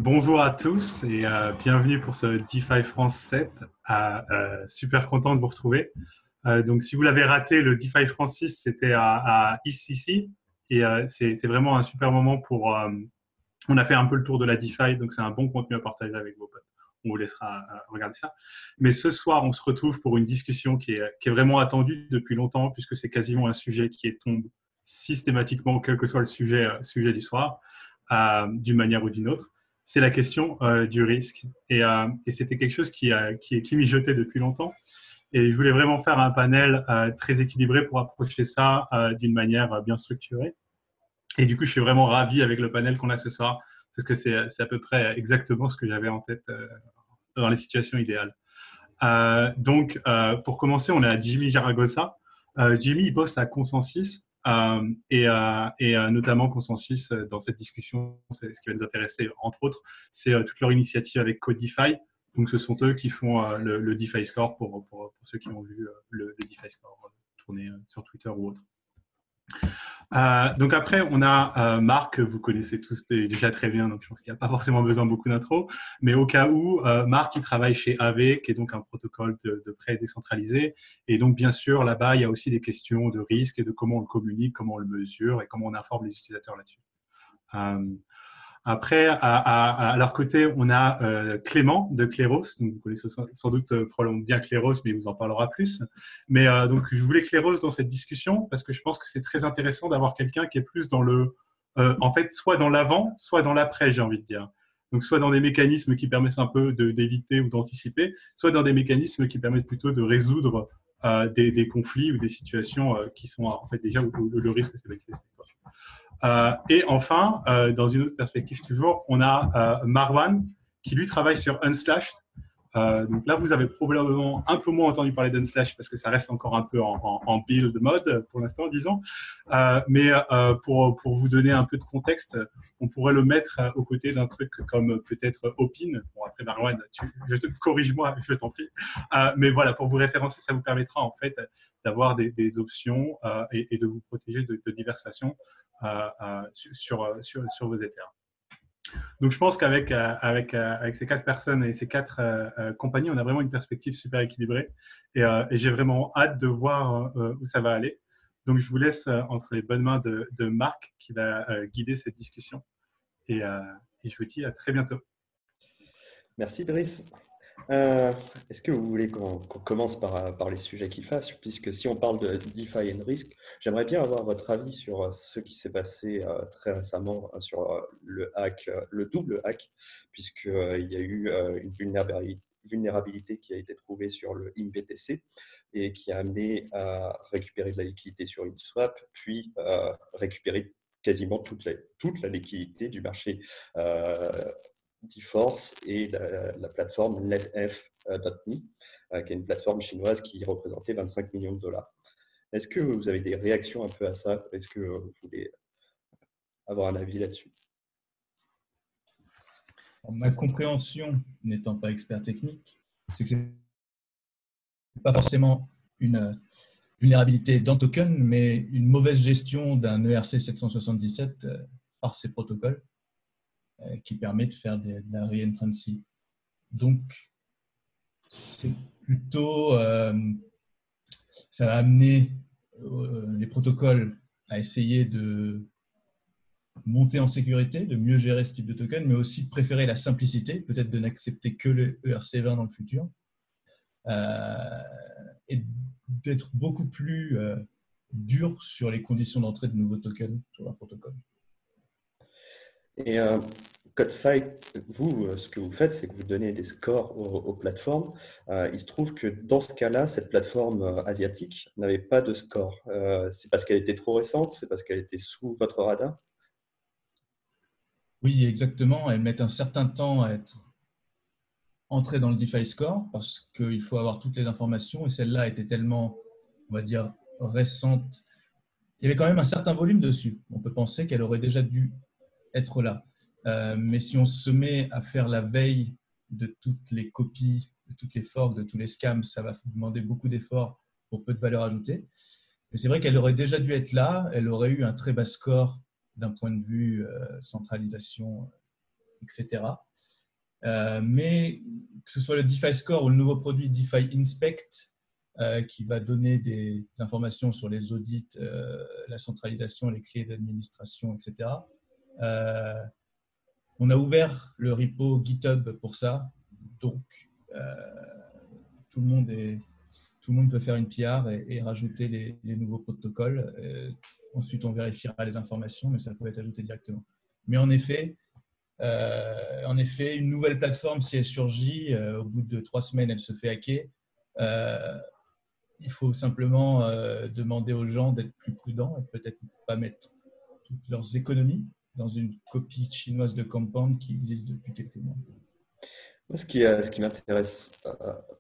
Bonjour à tous et bienvenue pour ce DeFi France 7. Super content de vous retrouver. Donc, si vous l'avez raté, le DeFi France 6, c'était à ICC et c'est vraiment un super moment pour. On a fait un peu le tour de la DeFi, donc c'est un bon contenu à partager avec vos potes. On vous laissera regarder ça. Mais ce soir, on se retrouve pour une discussion qui est vraiment attendue depuis longtemps, puisque c'est quasiment un sujet qui tombe systématiquement, quel que soit le sujet du soir, d'une manière ou d'une autre. C'est la question du risque. Et c'était quelque chose qui mijotait depuis longtemps. Et je voulais vraiment faire un panel très équilibré pour approcher ça d'une manière bien structurée. Et du coup, je suis vraiment ravi avec le panel qu'on a ce soir, parce que c'est à peu près exactement ce que j'avais en tête dans les situations idéales. Donc, pour commencer, on a Jimmy Zaragoza. Jimmy, il bosse à Consensus, et notamment Consensus, dans cette discussion, c'est ce qui va nous intéresser, entre autres, c'est toute leur initiative avec Codify. Donc, ce sont eux qui font le DeFi Score pour ceux qui ont vu le DeFi Score tourner sur Twitter ou autre. Donc après, on a Marc, que vous connaissez tous déjà très bien, donc je pense qu'il n'y a pas forcément besoin de beaucoup d'intro. Mais au cas où, Marc, il travaille chez AV, qui est donc un protocole de prêt décentralisé. Et donc, bien sûr, là-bas, il y a aussi des questions de risque et de comment on le communique, comment on le mesure et comment on informe les utilisateurs là-dessus. Après, à leur côté, on a Clément de Cléros. Donc, vous connaissez sans doute probablement bien Cléros, mais il vous en parlera plus. Mais donc, je voulais Cléros dans cette discussion parce que je pense que c'est très intéressant d'avoir quelqu'un qui est plus dans en fait, soit dans l'avant, soit dans l'après, j'ai envie de dire. Donc, soit dans des mécanismes qui permettent un peu d'éviter ou d'anticiper, soit dans des mécanismes qui permettent plutôt de résoudre des conflits ou des situations qui sont en fait déjà où le risque s'est manifesté. Et enfin, dans une autre perspective toujours, on a Marwan qui lui travaille sur Unslashed. Donc là, vous avez probablement un peu moins entendu parler d'Unslashed parce que ça reste encore un peu en build mode pour l'instant, disons. Mais pour vous donner un peu de contexte, on pourrait le mettre aux côtés d'un truc comme peut-être Opin. Bon, après, Marwan, corrige-moi, je t'en prie. Mais voilà, pour vous référencer, ça vous permettra en fait d'avoir des options et de vous protéger de diverses façons sur vos Ethers. Donc, je pense avec ces quatre personnes et ces quatre compagnies, on a vraiment une perspective super équilibrée. Et j'ai vraiment hâte de voir où ça va aller. Donc, je vous laisse entre les bonnes mains de Marc qui va guider cette discussion. Et je vous dis à très bientôt. Merci Brice. Est-ce que vous voulez qu'on commence par les sujets qui fâchent? Puisque si on parle de DeFi et de risque, j'aimerais bien avoir votre avis sur ce qui s'est passé très récemment sur le double hack, puisqu'il y a eu une vulnérabilité qui a été trouvée sur le IMBTC et qui a amené à récupérer de la liquidité sur Uniswap, puis récupérer quasiment toute la liquidité du marché d'eForce et la plateforme NetF.me, qui est une plateforme chinoise qui représentait 25 millions de dollars. Est-ce que vous avez des réactions un peu à ça? Est-ce que vous voulez avoir un avis là-dessus? Ma compréhension, n'étant pas expert technique, c'est que ce n'est pas forcément une vulnérabilité d'un token, mais une mauvaise gestion d'un ERC 777 par ces protocoles qui permet de faire de la re-entrancy. Donc, c'est plutôt, ça va amener les protocoles à essayer de monter en sécurité, de mieux gérer ce type de token, mais aussi de préférer la simplicité, peut-être de n'accepter que le ERC20 dans le futur, et d'être beaucoup plus dur sur les conditions d'entrée de nouveaux tokens sur leur protocole. Et CodeFi, vous, ce que vous faites, c'est que vous donnez des scores aux plateformes. Il se trouve que dans ce cas-là, cette plateforme asiatique n'avait pas de score. C'est parce qu'elle était trop récente? C'est parce qu'elle était sous votre radar? Oui, exactement. Elles mettent un certain temps à être entrées dans le DeFi Score parce qu'il faut avoir toutes les informations et celle-là était tellement, on va dire, récente. Il y avait quand même un certain volume dessus. On peut penser qu'elle aurait déjà dû être là. Mais si on se met à faire la veille de toutes les copies, de toutes les forks, de tous les scams, ça va demander beaucoup d'efforts pour peu de valeur ajoutée. Mais c'est vrai qu'elle aurait déjà dû être là. Elle aurait eu un très bas score d'un point de vue centralisation, etc. Mais que ce soit le DeFi Score ou le nouveau produit DeFi Inspect, qui va donner des informations sur les audits, la centralisation, les clés d'administration, etc. On a ouvert le repo GitHub pour ça, donc tout le monde peut faire une PR et rajouter les nouveaux protocoles. Ensuite, on vérifiera les informations, mais ça peut être ajouté directement. Mais en effet, une nouvelle plateforme, si elle surgit, au bout de 3 semaines, elle se fait hacker. Il faut simplement demander aux gens d'être plus prudents et peut-être pas mettre toutes leurs économies dans une copie chinoise de Compound qui existe depuis quelques mois. Moi, ce qui m'intéresse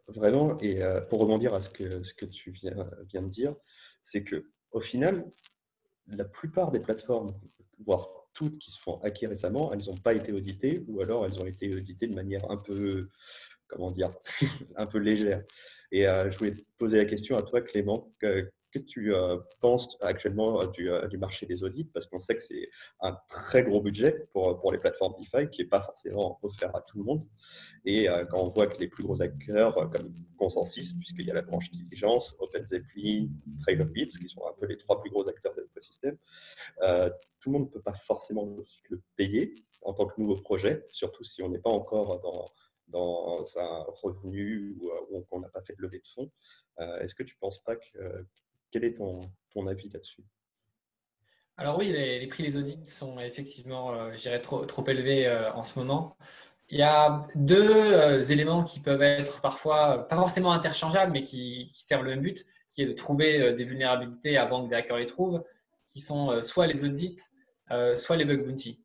vraiment, et pour rebondir à ce que tu viens de dire, c'est qu'au final, la plupart des plateformes, voire toutes qui se font hacker récemment, elles n'ont pas été auditées ou alors elles ont été auditées de manière un peu, comment dire, un peu légère. Et je voulais te poser la question à toi, Clément. Qu'est-ce que tu penses actuellement du marché des audits? Parce qu'on sait que c'est un très gros budget pour les plateformes DeFi qui n'est pas forcément offert à tout le monde. Et quand on voit que les plus gros acteurs comme Consensus, puisqu'il y a la branche Diligence, OpenZeppelin, Trail of Bits, qui sont un peu les 3 plus gros acteurs de l'écosystème, tout le monde ne peut pas forcément le payer en tant que nouveau projet, surtout si on n'est pas encore dans un revenu ou qu'on n'a pas fait de levée de fonds. Est-ce que tu ne penses pas que… Quel est ton avis là-dessus? Alors oui, les prix des audits sont effectivement, je dirais, trop élevés en ce moment. Il y a deux éléments qui peuvent être parfois pas forcément interchangeables, mais qui servent le même but, qui est de trouver des vulnérabilités avant que des hackers les trouvent, qui sont soit les audits, soit les bug bounty.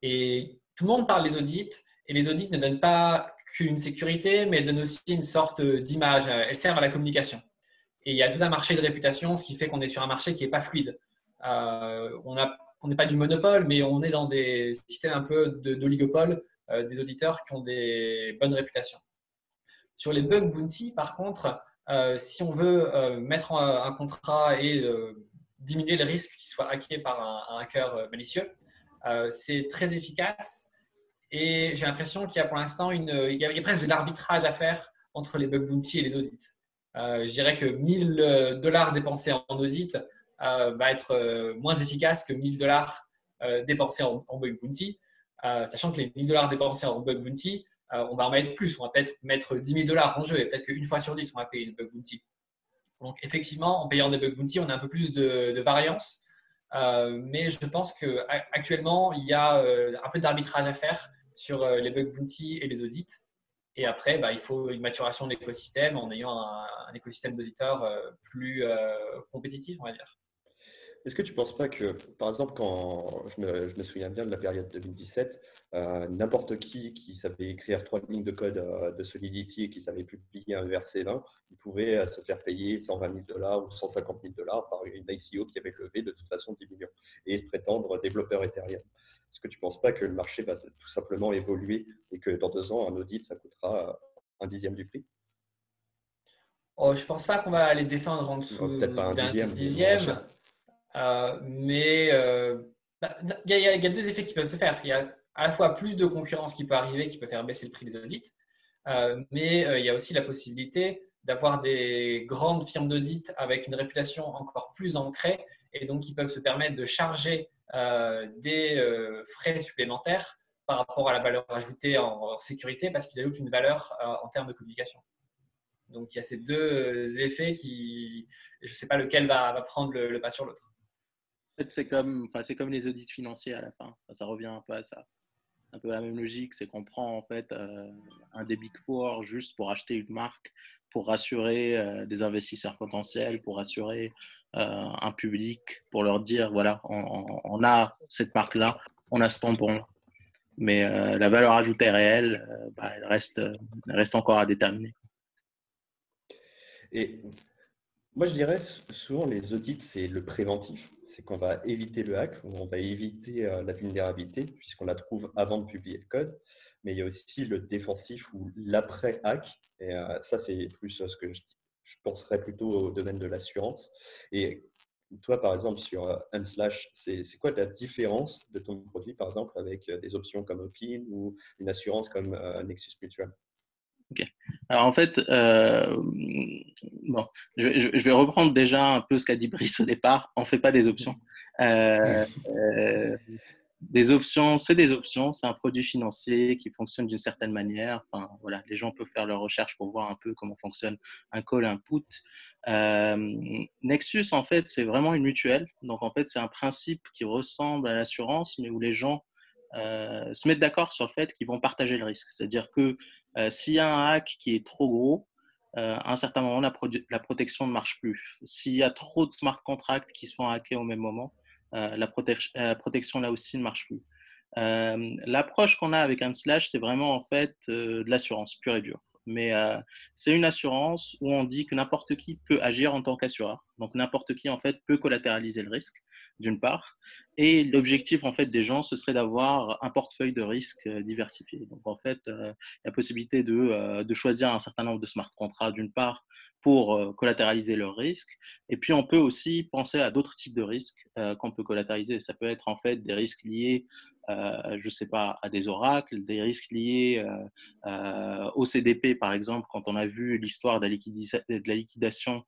Et tout le monde parle des audits, et les audits ne donnent pas qu'une sécurité, mais elles donnent aussi une sorte d'image. Elles servent à la communication. Et il y a tout un marché de réputation, ce qui fait qu'on est sur un marché qui n'est pas fluide. On n'est pas du monopole, mais on est dans des systèmes un peu d'oligopole, des auditeurs qui ont des bonnes réputations. Sur les bug bounty, par contre, si on veut mettre un contrat et diminuer le risque qu'il soit hacké par un hacker malicieux, c'est très efficace. Et j'ai l'impression qu'il y a pour l'instant il y a presque de l'arbitrage à faire entre les bug bounty et les audits. Je dirais que $1000 dépensés en audit va être moins efficace que $1000 dépensés en bug bounty, sachant que les $1000 dépensés en bug bounty, on va en mettre plus. On va peut-être mettre $10 000 en jeu et peut-être qu'une fois sur 10, on va payer une bug bounty. Donc, effectivement, en payant des bug bounty, on a un peu plus de variance. Mais je pense qu'actuellement, il y a un peu d'arbitrage à faire sur les bug bounty et les audits. Et après, il faut une maturation de l'écosystème en ayant un écosystème d'auditeurs plus compétitif, on va dire. Est-ce que tu ne penses pas que, par exemple, quand je me souviens bien de la période 2017, n'importe qui savait écrire 3 lignes de code de Solidity et qui savait publier un ERC20, il pouvait se faire payer $120 000 ou $150 000 par une ICO qui avait levé de toute façon 10 millions et se prétendre développeur Ethereum. Est-ce que tu ne penses pas que le marché va tout simplement évoluer et que dans 2 ans, un audit, ça coûtera 1/10 du prix? Oh, je ne pense pas qu'on va aller descendre en dessous Peut-être pas d'un 1/10, dixième. Mais il y a 2 effets qui peuvent se faire. Il y a à la fois plus de concurrence qui peut arriver, qui peut faire baisser le prix des audits, mais il y a aussi la possibilité d'avoir des grandes firmes d'audit avec une réputation encore plus ancrée et donc qui peuvent se permettre de charger des frais supplémentaires par rapport à la valeur ajoutée en sécurité parce qu'ils ajoutent une valeur en termes de communication. Donc il y a ces 2 effets qui, je ne sais pas lequel va prendre le pas sur l'autre. En fait, c'est comme les audits financiers à la fin. Ça revient un peu à ça. Un peu la même logique, c'est qu'on prend en fait un des Big Four juste pour acheter une marque, pour rassurer des investisseurs potentiels, pour rassurer un public, pour leur dire voilà, on a cette marque-là, on a ce tampon. Mais la valeur ajoutée réelle, elle reste encore à déterminer. Et moi, je dirais souvent les audits, c'est le préventif. C'est qu'on va éviter le hack, ou on va éviter la vulnérabilité, puisqu'on la trouve avant de publier le code. Mais il y a aussi le défensif ou l'après-hack. Et ça, c'est plus ce que je penserais plutôt au domaine de l'assurance. Et Toi, par exemple, sur Unslash, c'est quoi la différence de ton produit, par exemple, avec des options comme Opin ou une assurance comme Nexus Mutual? Ok. Alors en fait, bon, je vais reprendre déjà un peu ce qu'a dit Brice au départ. On ne fait pas des options. Euh, euh, des options, c'est des options. C'est un produit financier qui fonctionne d'une certaine manière. Enfin, voilà, les gens peuvent faire leurs recherches pour voir un peu comment fonctionne un call, un put. Nexus, en fait, c'est vraiment une mutuelle. Donc en fait, c'est un principe qui ressemble à l'assurance, mais où les gens se mettre d'accord sur le fait qu'ils vont partager le risque. C'est-à-dire que s'il y a un hack qui est trop gros, à un certain moment, la protection ne marche plus. S'il y a trop de smart contracts qui se font hacker au même moment, la protection là aussi ne marche plus. L'approche qu'on a avec Unslash, c'est vraiment en fait de l'assurance pure et dure. Mais c'est une assurance où on dit que n'importe qui peut agir en tant qu'assureur. Donc n'importe qui en fait peut collatéraliser le risque, d'une part. Et l'objectif en fait des gens, ce serait d'avoir un portefeuille de risques diversifié. Donc en fait, la possibilité de choisir un certain nombre de smart contracts d'une part pour collatéraliser leurs risques. Et puis on peut aussi penser à d'autres types de risques qu'on peut collatéraliser. Ça peut être en fait des risques liés je ne sais pas, à des oracles, des risques liés au CDP, par exemple, quand on a vu l'histoire de la liquidation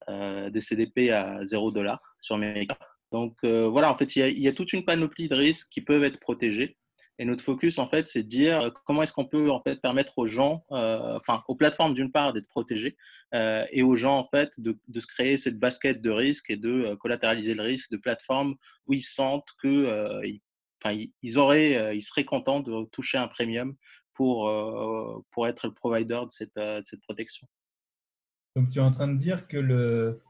des CDP à 0 $ sur America. Donc voilà, en fait, il y a toute une panoplie de risques qui peuvent être protégés. Et notre focus, en fait, c'est de dire comment est-ce qu'on peut en fait permettre aux gens, enfin aux plateformes d'une part d'être protégées et aux gens en fait de se créer cette basket de risques et de collatéraliser le risque de plateformes où ils sentent que enfin, ils seraient contents de toucher un premium pour être le provider de cette protection. Donc, tu es en train de dire que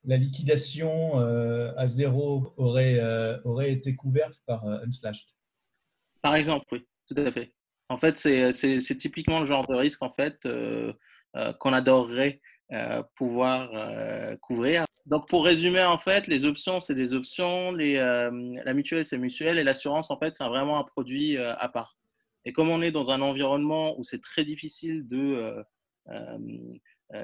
la liquidation à zéro aurait été couverte par Unslashed. Par exemple, oui, tout à fait. En fait, c'est typiquement le genre de risque en fait, qu'on adorerait pouvoir couvrir. Donc, pour résumer, en fait, les options, c'est des options, la mutuelle, c'est mutuelle, et l'assurance, en fait, c'est vraiment un produit à part. Et comme on est dans un environnement où c'est très difficile euh,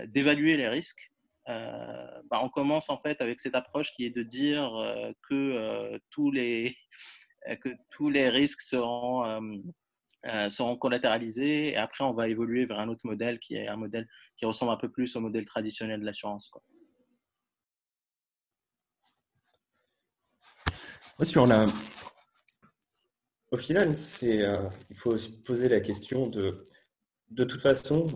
d'évaluer les risques, on commence en fait avec cette approche qui est de dire que tous les risques seront collatéralisés et après on va évoluer vers un autre modèle qui est un modèle qui ressemble un peu plus au modèle traditionnel de l'assurance, quoi. Sur la... Au final, il faut se poser la question de toute façon,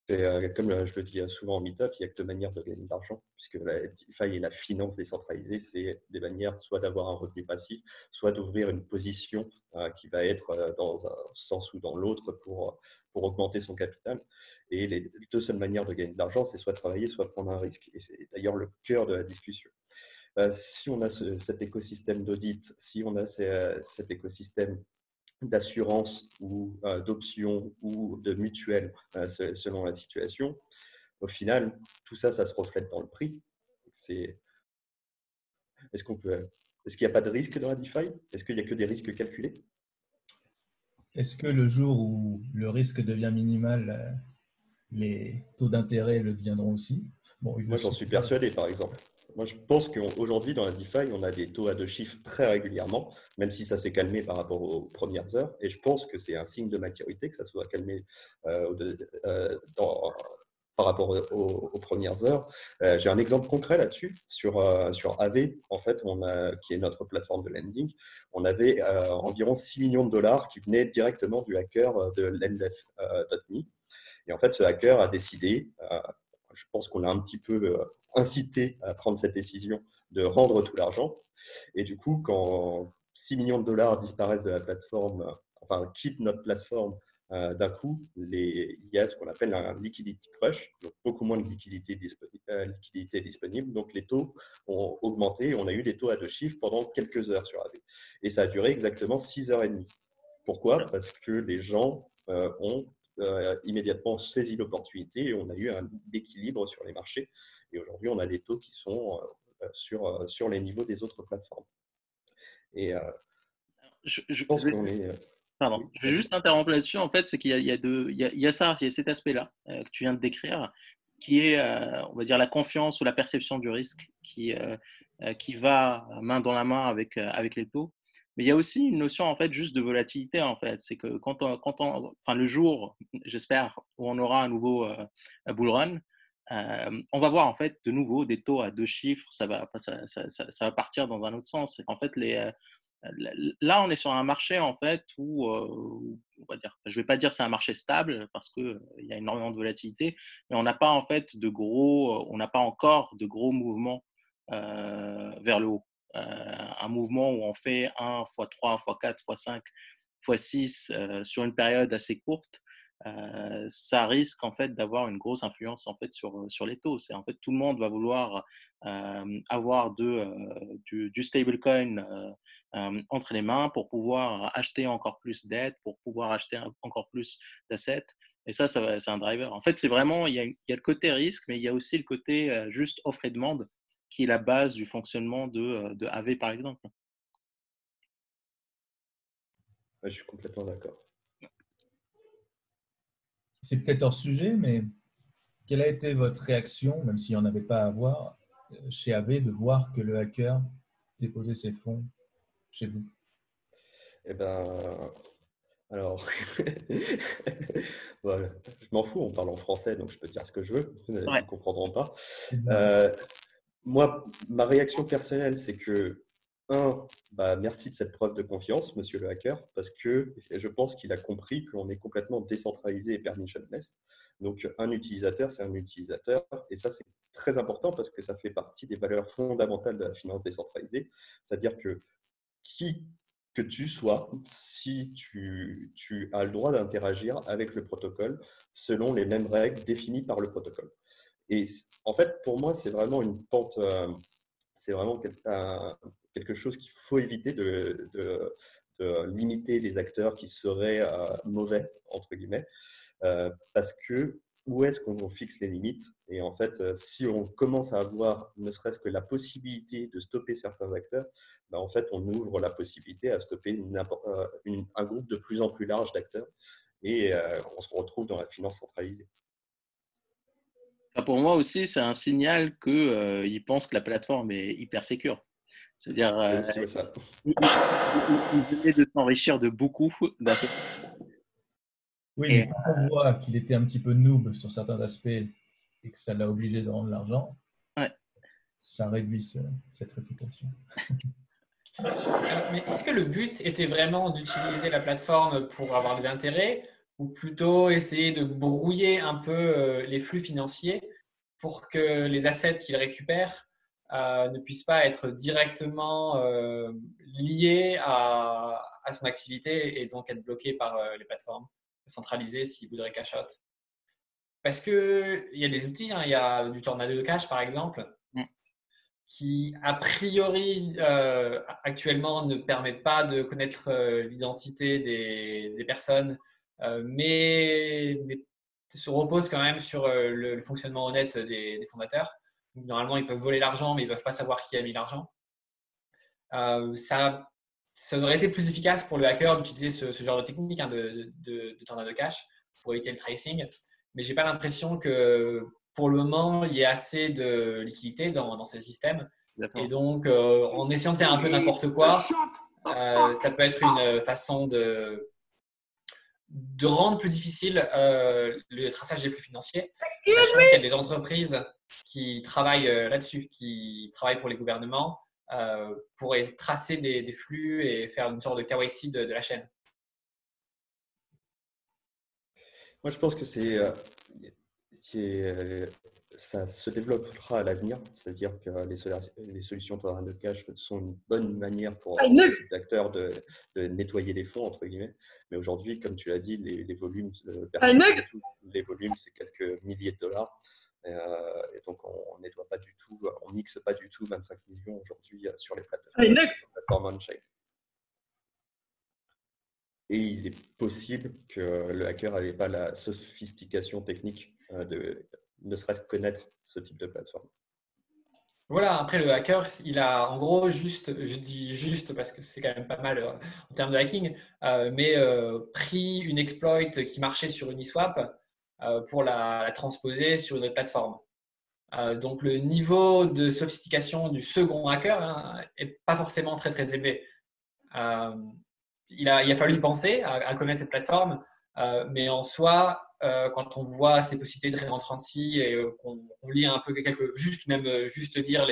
comme je le dis souvent en meetup, il n'y a que deux manières de gagner de l'argent, puisque la DeFi et la finance décentralisée, c'est des manières soit d'avoir un revenu passif, soit d'ouvrir une position qui va être dans un sens ou dans l'autre pour augmenter son capital. Et les deux seules manières de gagner de l'argent, c'est soit travailler, soit prendre un risque. Et c'est d'ailleurs le cœur de la discussion. Si on a cet écosystème d'audit, si on a cet écosystème d'assurance ou d'options ou de mutuelles selon la situation, au final, tout ça, ça se reflète dans le prix. Est-ce qu'il n'y a pas de risque dans la DeFi? Est-ce qu'il n'y a que des risques calculés? Est-ce que le jour où le risque devient minimal, les taux d'intérêt le deviendront aussi? Bon, Moi, j'en suis persuadé, par exemple. Moi, je pense qu'aujourd'hui, dans la DeFi, on a des taux à deux chiffres très régulièrement, même si ça s'est calmé par rapport aux premières heures. Et je pense que c'est un signe de maturité que ça soit calmé par rapport aux premières heures. J'ai un exemple concret là-dessus, sur AV, en fait, qui est notre plateforme de lending. On avait environ 6 millions de dollars qui venaient directement du hacker de lendf.me. Et en fait, ce hacker a décidé, je pense qu'on l'a un petit peu incité à prendre cette décision de rendre tout l'argent. Et du coup, quand 6 millions de dollars disparaissent de la plateforme, enfin, quittent notre plateforme d'un coup, il y a ce qu'on appelle un liquidity crush, donc beaucoup moins de liquidité disponible. Donc, les taux ont augmenté et on a eu des taux à deux chiffres pendant quelques heures sur AV. Et ça a duré exactement 6 heures et demie. Pourquoi? Parce que les gens ont immédiatement saisi l'opportunité et on a eu un équilibre sur les marchés. Et aujourd'hui, on a des taux qui sont sur les niveaux des autres plateformes. Et je pense qu'on est... Pardon, je vais juste interrompre là-dessus. En fait, c'est qu'il y a ça, il y a cet aspect-là que tu viens de décrire. qui est, on va dire, la confiance ou la perception du risque qui va main dans la main avec les taux. Mais il y a aussi une notion en fait juste de volatilité en fait. C'est que enfin le jour, j'espère, où on aura un nouveau bull run, on va voir en fait de nouveau des taux à 2 chiffres. Ça va partir dans un autre sens. En fait, là, on est sur un marché en fait où, on va dire, je vais pas dire c'est un marché stable parce que il y a énormément de volatilité, mais on n'a pas en fait on n'a pas encore de gros mouvements vers le haut. Un mouvement où on fait 1 fois 3 fois 4 fois 5 fois 6 sur une période assez courte, ça risque en fait d'avoir une grosse influence en fait sur les taux. C'est en fait tout le monde va vouloir avoir du stablecoin entre les mains pour pouvoir acheter encore plus d'aide, pour pouvoir acheter encore plus d'assets. Et ça c'est un driver. En fait, c'est vraiment, il y a le côté risque, mais il y a aussi le côté juste offre et demande qui est la base du fonctionnement de AV, par exemple. Ouais, je suis complètement d'accord. C'est peut-être hors sujet, mais quelle a été votre réaction, même s'il n'y en avait pas à avoir, chez AV, de voir que le hacker déposait ses fonds chez vous? Eh ben, alors, voilà. Je m'en fous, on parle en français, donc je peux dire ce que je veux, ils ne comprendront pas. Moi, ma réaction personnelle, c'est que, merci de cette preuve de confiance, monsieur le hacker, parce que je pense qu'il a compris qu'on est complètement décentralisé et permissionless. Donc, un utilisateur, c'est un utilisateur, et ça, c'est très important parce que ça fait partie des valeurs fondamentales de la finance décentralisée, c'est-à-dire que qui que tu sois, si tu as le droit d'interagir avec le protocole selon les mêmes règles définies par le protocole. Et en fait, pour moi, c'est vraiment une pente, c'est vraiment quelque chose qu'il faut éviter de limiter les acteurs qui seraient mauvais, entre guillemets, parce que où est-ce qu'on fixe les limites? Et en fait, si on commence à avoir ne serait-ce que la possibilité de stopper certains acteurs, en fait, on ouvre la possibilité à stopper un groupe de plus en plus large d'acteurs et on se retrouve dans la finance centralisée. Pour moi aussi, c'est un signal qu'ils pensent que la plateforme est hyper sécure. C'est-à-dire, c'est aussi ça. Ils venaient de s'enrichir de beaucoup. Oui, mais quand on voit qu'il était un petit peu noob sur certains aspects et que ça l'a obligé de rendre l'argent, ça réduit cette réputation. Mais est-ce que le but était vraiment d'utiliser la plateforme pour avoir de l'intérêt ou plutôt essayer de brouiller un peu les flux financiers pour que les assets qu'il récupère ne puissent pas être directement liés à son activité et donc être bloqués par les plateformes centralisées s'il voudrait cash out? Parce qu'il y a des outils, il y a du Tornado Cash par exemple, qui, a priori, actuellement, ne permet pas de connaître l'identité des personnes, mais se repose quand même sur le fonctionnement honnête des fondateurs. Donc, normalement, ils peuvent voler l'argent, mais ils ne peuvent pas savoir qui a mis l'argent. Ça aurait été plus efficace pour le hacker d'utiliser ce genre de technique de Tornado Cash pour éviter le tracing. Mais je n'ai pas l'impression que pour le moment, il y ait assez de liquidité dans ces systèmes. Et donc, en essayant de faire un peu n'importe quoi, ça peut être une façon de rendre plus difficile le traçage des flux financiers. Sachant qu'il y a des entreprises qui travaillent là-dessus, qui travaillent pour les gouvernements pour tracer des flux et faire une sorte de KYC de la chaîne. Moi, je pense que ça se développera à l'avenir, c'est-à-dire que les solutions Tornado Cash sont une bonne manière pour ce type d'acteurs de nettoyer les fonds, entre guillemets. Mais aujourd'hui, comme tu l'as dit, les volumes, les volumes, c'est quelques milliers de dollars. Et donc, on nettoie pas du tout, on mixe pas du tout 25 millions aujourd'hui sur les plateformes on-chain. Et il est possible que le hacker n'avait pas la sophistication technique de ne serait-ce que connaître ce type de plateforme. Voilà, après le hacker, il a en gros juste, je dis juste parce que c'est quand même pas mal en termes de hacking, mais pris une exploit qui marchait sur Uniswap pour la transposer sur une autre plateforme. Donc, le niveau de sophistication du second hacker n'est pas forcément très, très élevé. Il a fallu y penser à connaître cette plateforme, mais en soi, quand on voit ces possibilités de réentrancy et qu'on lit un peu juste lire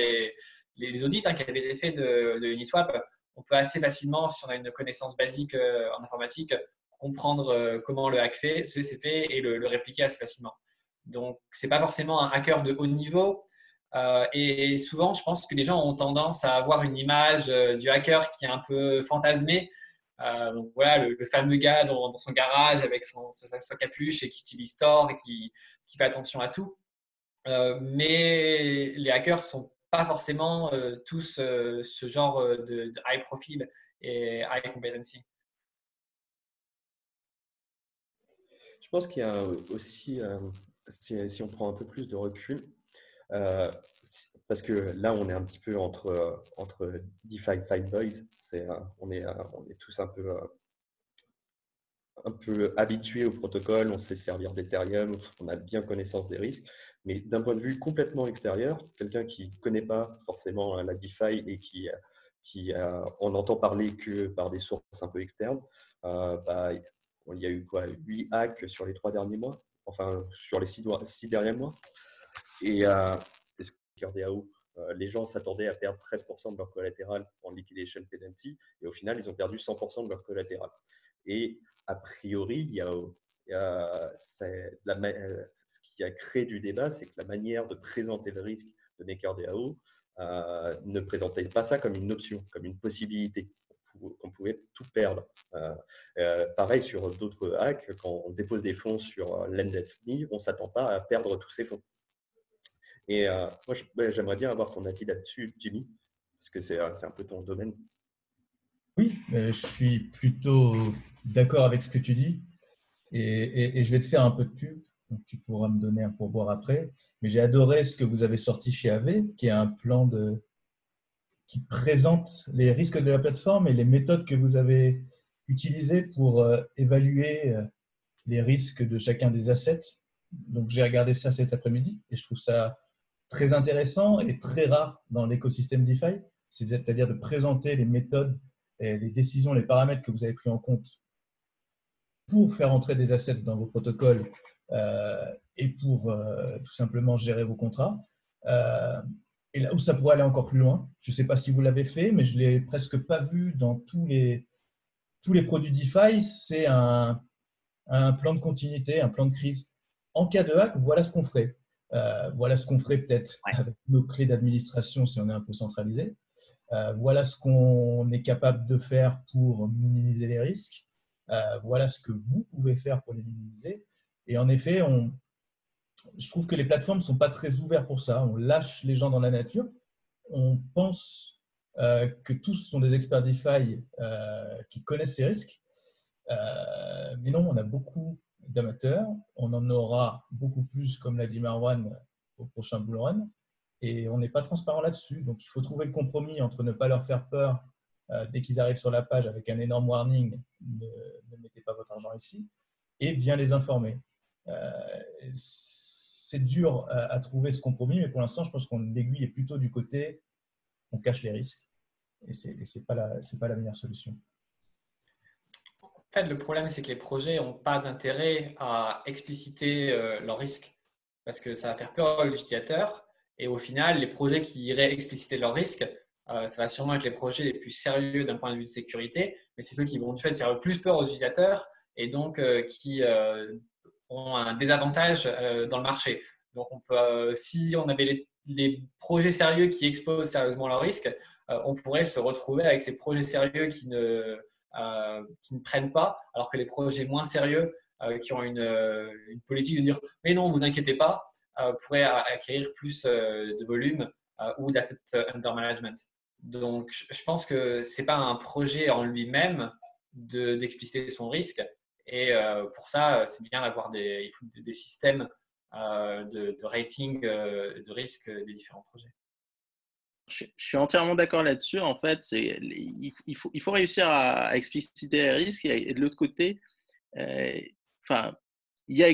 les audits qui avaient été faits de Uniswap, on peut assez facilement, si on a une connaissance basique en informatique, comprendre comment le hack s'est fait et le répliquer assez facilement. Donc, ce n'est pas forcément un hacker de haut niveau. Et souvent, je pense que les gens ont tendance à avoir une image du hacker qui est un peu fantasmée. Donc voilà, le fameux gars dans son garage avec sa capuche et qui utilise Tor et qui fait attention à tout. Mais les hackers ne sont pas forcément tous ce genre de high profile et high competency. Je pense qu'il y a aussi, si on prend un peu plus de recul, parce que là, on est un petit peu entre DeFi fanboys. On est tous un peu habitués au protocole, on sait servir d'Ethereum, on a bien connaissance des risques. Mais d'un point de vue complètement extérieur, quelqu'un qui ne connaît pas forcément la DeFi et qui on n'entend parler que par des sources un peu externes, il y a eu 8 hacks sur les 3 derniers mois, enfin sur les 6 derniers mois. Et DAO, les gens s'attendaient à perdre 13% de leur collatéral en liquidation penalty et au final, ils ont perdu 100% de leur collatéral. Et a priori, ce qui a créé du débat, c'est que la manière de présenter le risque de MakerDAO ne présentait pas ça comme une option, comme une possibilité qu'on pouvait tout perdre. Pareil sur d'autres hacks, quand on dépose des fonds sur Lend.me, on ne s'attend pas à perdre tous ces fonds. Et moi, j'aimerais bien avoir ton avis là-dessus, Jimmy, parce que c'est un peu ton domaine. Oui, je suis plutôt d'accord avec ce que tu dis et je vais te faire un peu de pub, donc tu pourras me donner un pourboire après. Mais j'ai adoré ce que vous avez sorti chez AV, qui est un plan qui présente les risques de la plateforme et les méthodes que vous avez utilisées pour évaluer les risques de chacun des assets. Donc, j'ai regardé ça cet après-midi et je trouve ça très intéressant et très rare dans l'écosystème DeFi, c'est-à-dire de présenter les méthodes, les décisions, les paramètres que vous avez pris en compte pour faire entrer des assets dans vos protocoles et pour tout simplement gérer vos contrats. Et là où ça pourrait aller encore plus loin, je ne sais pas si vous l'avez fait, mais je ne l'ai presque pas vu dans tous les produits DeFi, c'est un plan de continuité, un plan de crise. En cas de hack, voilà ce qu'on ferait. Voilà ce qu'on ferait peut-être avec nos clés d'administration si on est un peu centralisé. Voilà ce qu'on est capable de faire pour minimiser les risques. Voilà ce que vous pouvez faire pour les minimiser. Et en effet, je trouve que les plateformes ne sont pas très ouvertes pour ça. On lâche les gens dans la nature. On pense que tous sont des experts DeFi qui connaissent ces risques. Mais non, on a beaucoup d'amateurs. On en aura beaucoup plus, comme l'a dit Marwan, au prochain Bull Run. Et on n'est pas transparent là-dessus. Donc, il faut trouver le compromis entre ne pas leur faire peur dès qu'ils arrivent sur la page avec un énorme warning, ne mettez pas votre argent ici, et bien les informer. C'est dur à trouver ce compromis, mais pour l'instant, je pense qu'on l'aiguille est plutôt du côté on cache les risques. Et ce n'est pas la meilleure solution. En fait, le problème, c'est que les projets n'ont pas d'intérêt à expliciter leurs risques parce que ça va faire peur à l'utilisateur. Et au final, les projets qui iraient expliciter leurs risques, ça va sûrement être les projets les plus sérieux d'un point de vue de sécurité, mais c'est ceux qui vont du fait faire le plus peur aux utilisateurs et donc qui ont un désavantage dans le marché. Donc, si on avait les projets sérieux qui exposent sérieusement leurs risques, on pourrait se retrouver avec ces projets sérieux qui ne prennent pas, alors que les projets moins sérieux qui ont une politique de dire « mais non, vous inquiétez pas », pourraient acquérir plus de volume ou d'asset under management. Donc, je pense que ce n'est pas un projet en lui-même d'expliciter son risque. Et pour ça, c'est bien d'avoir des systèmes de rating de risque des différents projets. Je suis entièrement d'accord là-dessus. En fait, il faut réussir à expliciter les risques et de l'autre côté, il y a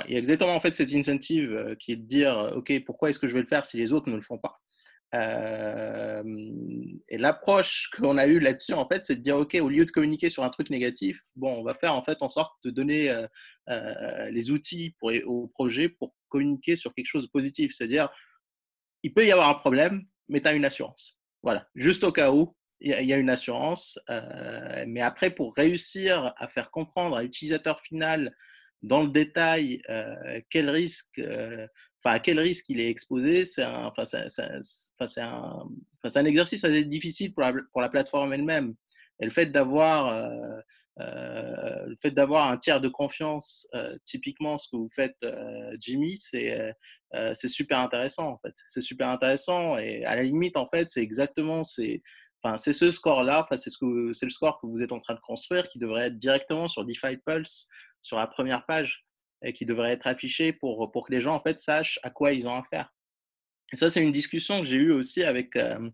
exactement en fait cette incentive qui est de dire OK, pourquoi est-ce que je vais le faire si les autres ne le font pas? Et l'approche qu'on a eue là-dessus, en fait, c'est de dire OK, au lieu de communiquer sur un truc négatif, bon, on va faire en fait en sorte de donner les outils au projet pour communiquer sur quelque chose de positif. C'est-à-dire, il peut y avoir un problème, mais tu as une assurance. Voilà, juste au cas où, il y a une assurance. Mais après, pour réussir à faire comprendre à l'utilisateur final dans le détail quel risque, à quel risque il est exposé, c'est un exercice assez difficile pour la plateforme elle-même. Et le fait d'avoir un tiers de confiance, typiquement ce que vous faites, Jimmy, c'est super intéressant en fait. C'est super intéressant et à la limite en fait c'est exactement c'est ce score-là, c'est le score que vous êtes en train de construire qui devrait être directement sur DeFi Pulse sur la première page et qui devrait être affiché pour que les gens en fait sachent à quoi ils ont affaire. Et ça c'est une discussion que j'ai eue aussi avec, on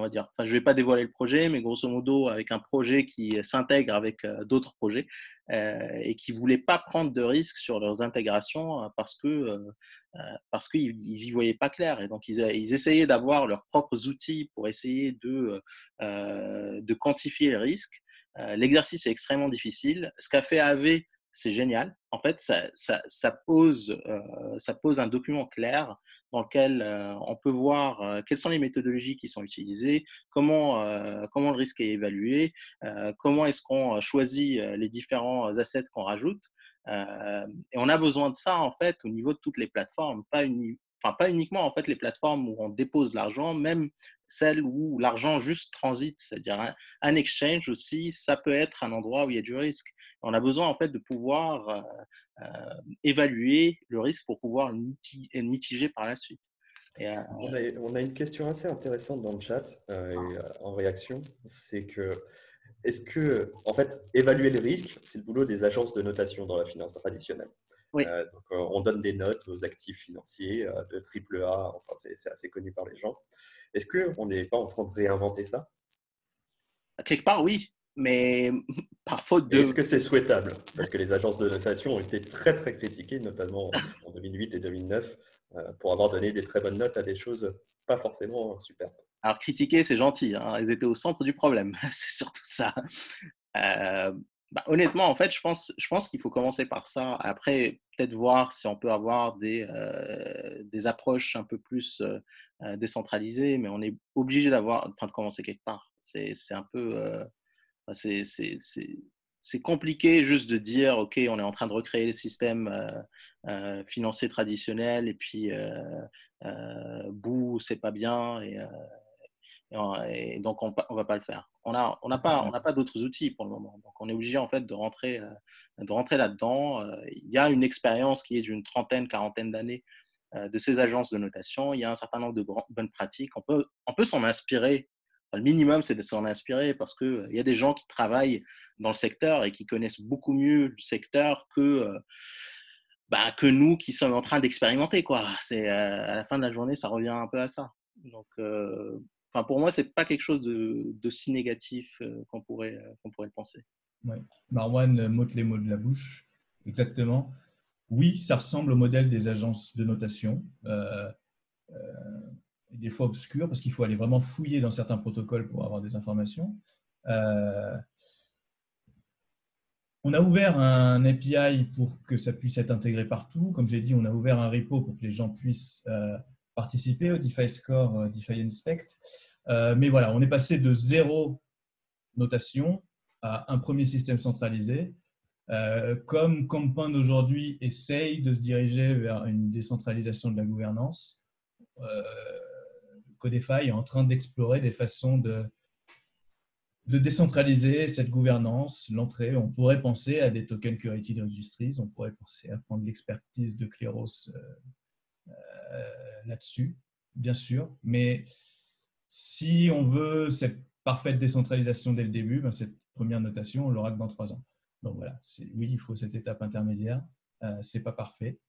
va dire, enfin je vais pas dévoiler le projet, mais grosso modo avec un projet qui s'intègre avec d'autres projets et qui voulaient pas prendre de risques sur leurs intégrations parce qu'ils y voyaient pas clair et donc ils essayaient d'avoir leurs propres outils pour essayer de quantifier les risques. L'exercice est extrêmement difficile. Ce qu'a fait AV, c'est génial. En fait, ça pose un document clair dans lequel on peut voir quelles sont les méthodologies qui sont utilisées, comment le risque est évalué, comment est-ce qu'on choisit les différents assets qu'on rajoute. Et on a besoin de ça en fait au niveau de toutes les plateformes, pas uniquement en fait les plateformes où on dépose l'argent, même celles où l'argent juste transite, c'est-à-dire un exchange aussi, ça peut être un endroit où il y a du risque. On a besoin en fait de pouvoir évaluer le risque pour pouvoir le mitiger par la suite. On a une question assez intéressante dans le chat en réaction. C'est que, en fait, évaluer le risque, c'est le boulot des agences de notation dans la finance traditionnelle. Oui. Donc, on donne des notes aux actifs financiers de AAA, enfin, c'est assez connu par les gens. Est-ce qu'on n'est pas en train de réinventer ça? Quelque part, oui, mais par faute de… Est-ce que c'est souhaitable? Parce que les agences de notation ont été très, très critiquées, notamment en 2008 et 2009, pour avoir donné des très bonnes notes à des choses pas forcément superbes. Alors, critiquer, c'est gentil, hein, ils étaient au centre du problème, c'est surtout ça. Honnêtement, en fait, je pense qu'il faut commencer par ça. Après, peut-être voir si on peut avoir des approches un peu plus décentralisées, mais on est obligé de commencer quelque part. C'est un peu… c'est compliqué juste de dire, OK, on est en train de recréer le système financier traditionnel et puis, bouh, c'est pas bien. Et donc, on ne va pas le faire. On n'a pas d'autres outils pour le moment. Donc, on est obligé en fait de rentrer là-dedans. Il y a une expérience qui est d'une trentaine, quarantaine d'années de ces agences de notation. Il y a un certain nombre de bonnes pratiques. On peut s'en inspirer. Enfin, le minimum, c'est de s'en inspirer parce qu'il y a des gens qui travaillent dans le secteur et qui connaissent beaucoup mieux le secteur que nous qui sommes en train d'expérimenter, quoi. À la fin de la journée, ça revient un peu à ça. Donc, pour moi, c'est pas quelque chose de si négatif qu'on pourrait le penser. Ouais. Marwan m'ôte les mots de la bouche. Exactement. Oui, ça ressemble au modèle des agences de notation. Des fois obscures, parce qu'il faut aller vraiment fouiller dans certains protocoles pour avoir des informations. On a ouvert un API pour que ça puisse être intégré partout. Comme j'ai dit, on a ouvert un repo pour que les gens puissent participer au DeFi Score, DeFi Inspect. Mais voilà, on est passé de 0 notation à un premier système centralisé. Comme Compound aujourd'hui essaye de se diriger vers une décentralisation de la gouvernance, Codify est en train d'explorer des façons de décentraliser cette gouvernance, l'entrée. On pourrait penser à des tokens curated registries, on pourrait penser à prendre l'expertise de Kleros là-dessus, bien sûr. Mais si on veut cette parfaite décentralisation dès le début, cette première notation, on l'aura que dans 3 ans. Donc voilà, oui, il faut cette étape intermédiaire. Ce n'est pas parfait.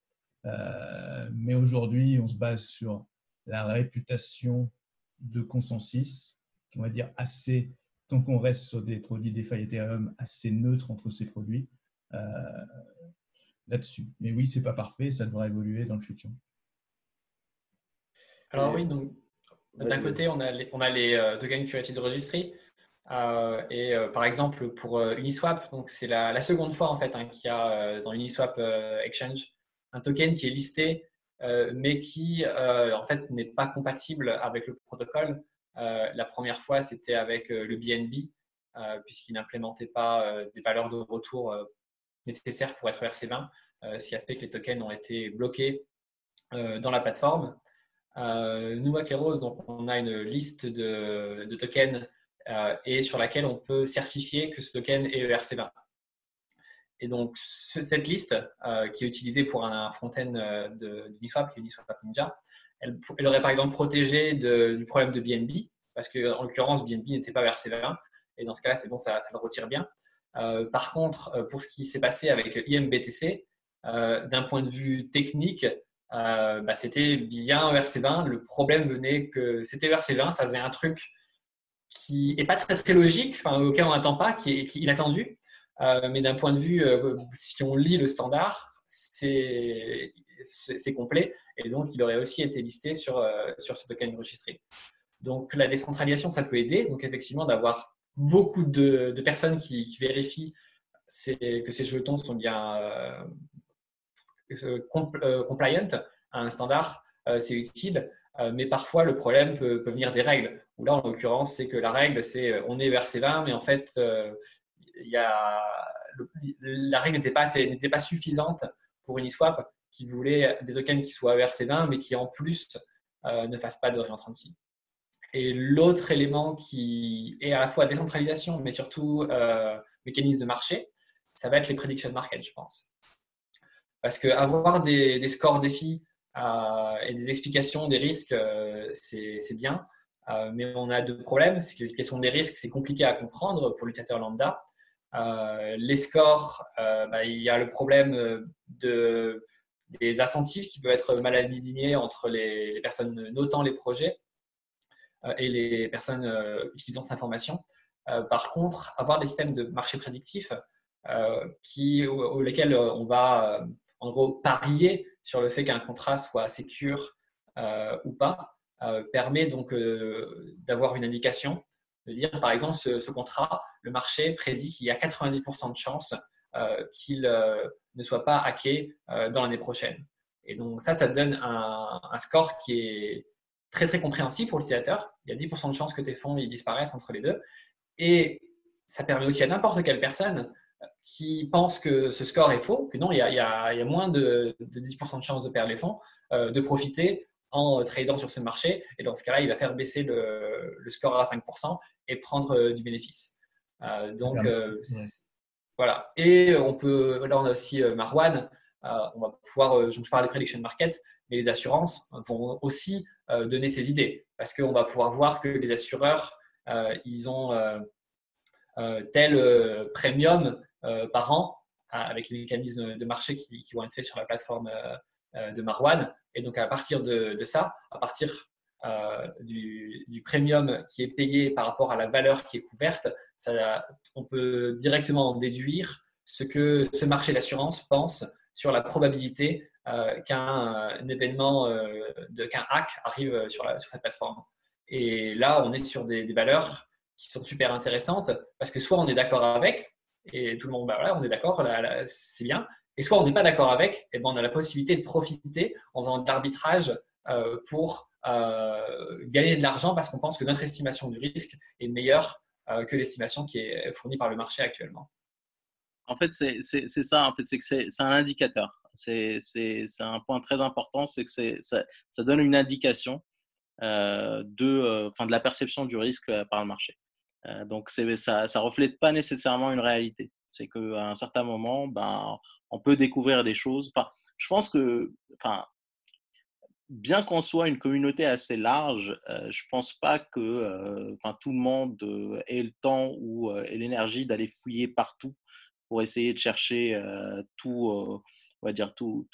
Mais aujourd'hui, on se base sur la réputation de consensus, on va dire assez, tant qu'on reste sur des produits DeFi Ethereum assez neutres entre ces produits, là-dessus. Mais oui, c'est pas parfait, ça devrait évoluer dans le futur. Alors oui, donc d'un Vas-y, côté, vas-y. on a les Token Curated Registry. Par exemple, pour Uniswap, donc c'est la seconde fois en fait qu'il y a dans Uniswap Exchange un token qui est listé, mais qui en fait n'est pas compatible avec le protocole. La première fois, c'était avec le BNB, puisqu'il n'implémentait pas des valeurs de retour nécessaires pour être ERC20, ce qui a fait que les tokens ont été bloqués dans la plateforme. Nous, à Keros, donc, on a une liste de tokens et sur laquelle on peut certifier que ce token est ERC20. Et donc, cette liste qui est utilisée pour un front-end d'Uniswap, qui est Uniswap Ninja, elle aurait par exemple protégé du problème de BNB, parce qu'en l'occurrence, BNB n'était pas ERC20, et dans ce cas-là, c'est bon, ça le retire bien. Par contre, pour ce qui s'est passé avec IMBTC, d'un point de vue technique, c'était bien ERC20. Le problème venait que c'était ERC20, ça faisait un truc qui n'est pas très, très logique, auquel on n'attend pas, qui est inattendu. Mais d'un point de vue, si on lit le standard, c'est complet. Et donc, il aurait aussi été listé sur ce token registry. Donc, la décentralisation, ça peut aider. Donc, effectivement, d'avoir beaucoup de personnes qui vérifient que ces jetons sont bien compliant à un standard, c'est utile. Mais parfois, le problème peut venir des règles. Où là, en l'occurrence, c'est que la règle, c'est on est ERC20, mais en fait, la règle n'était pas suffisante pour Uniswap qui voulait des tokens qui soient ERC20, mais qui en plus ne fassent pas de réentrancy. Et l'autre élément qui est à la fois décentralisation, mais surtout mécanisme de marché, ça va être les prediction markets, je pense. Parce qu'avoir des scores défis et des explications des risques, c'est bien. Mais on a deux problèmes. C'est que l'explication des risques, c'est compliqué à comprendre pour l'utilisateur lambda. Les scores, il y a le problème des incentives qui peuvent être mal alignés entre les personnes notant les projets et les personnes utilisant cette information. Par contre, avoir des systèmes de marché prédictif lesquels on va en gros parier sur le fait qu'un contrat soit sécure ou pas, permet donc d'avoir une indication, de dire par exemple ce contrat, le marché prédit qu'il y a 90% de chances qu'il ne soit pas hacké dans l'année prochaine. Et donc ça donne un score qui est très très compréhensible pour l'utilisateur. Il y a 10% de chances que tes fonds ils disparaissent entre les deux. Et ça permet aussi à n'importe quelle personne qui pense que ce score est faux, que non, il y a moins de 10% de chances de perdre les fonds, de profiter en tradant sur ce marché. Et dans ce cas-là, il va faire baisser le score à 5% et prendre du bénéfice. Voilà. Et là, on a aussi Marwan. On va pouvoir, je parle des prediction market, mais les assurances vont aussi donner ces idées parce qu'on va pouvoir voir que les assureurs, ils ont tel premium par an avec les mécanismes de marché qui vont être faits sur la plateforme de Marwan. Et donc, à partir de ça, à partir du premium qui est payé par rapport à la valeur qui est couverte, on peut directement en déduire ce que ce marché d'assurance pense sur la probabilité qu'un événement, qu'un hack arrive sur cette plateforme. Et là, on est sur des valeurs qui sont super intéressantes parce que soit on est d'accord avec et tout le monde, voilà, on est d'accord, c'est bien. Et soit on n'est pas d'accord avec, et on a la possibilité de profiter en faisant de l'arbitrage pour gagner de l'argent parce qu'on pense que notre estimation du risque est meilleure que l'estimation qui est fournie par le marché actuellement. En fait, c'est ça. En fait, c'est que c'est un indicateur. C'est un point très important, c'est que ça donne une indication de la perception du risque par le marché. Donc, ça ne reflète pas nécessairement une réalité. C'est qu'à un certain moment, on peut découvrir des choses. Je pense que, bien qu'on soit une communauté assez large, je ne pense pas que tout le monde ait le temps ou ait l'énergie d'aller fouiller partout pour essayer de chercher on va dire tous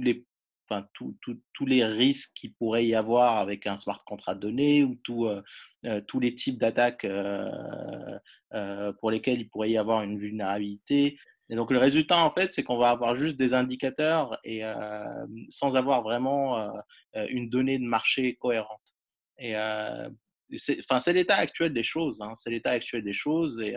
les risques qu'il pourrait y avoir avec un smart contract donné ou tous les types d'attaques pour lesquels il pourrait y avoir une vulnérabilité. Et donc, le résultat, en fait, c'est qu'on va avoir juste des indicateurs et sans avoir vraiment une donnée de marché cohérente. Et c'est l'état actuel des choses. Hein. C'est l'état actuel des choses. Et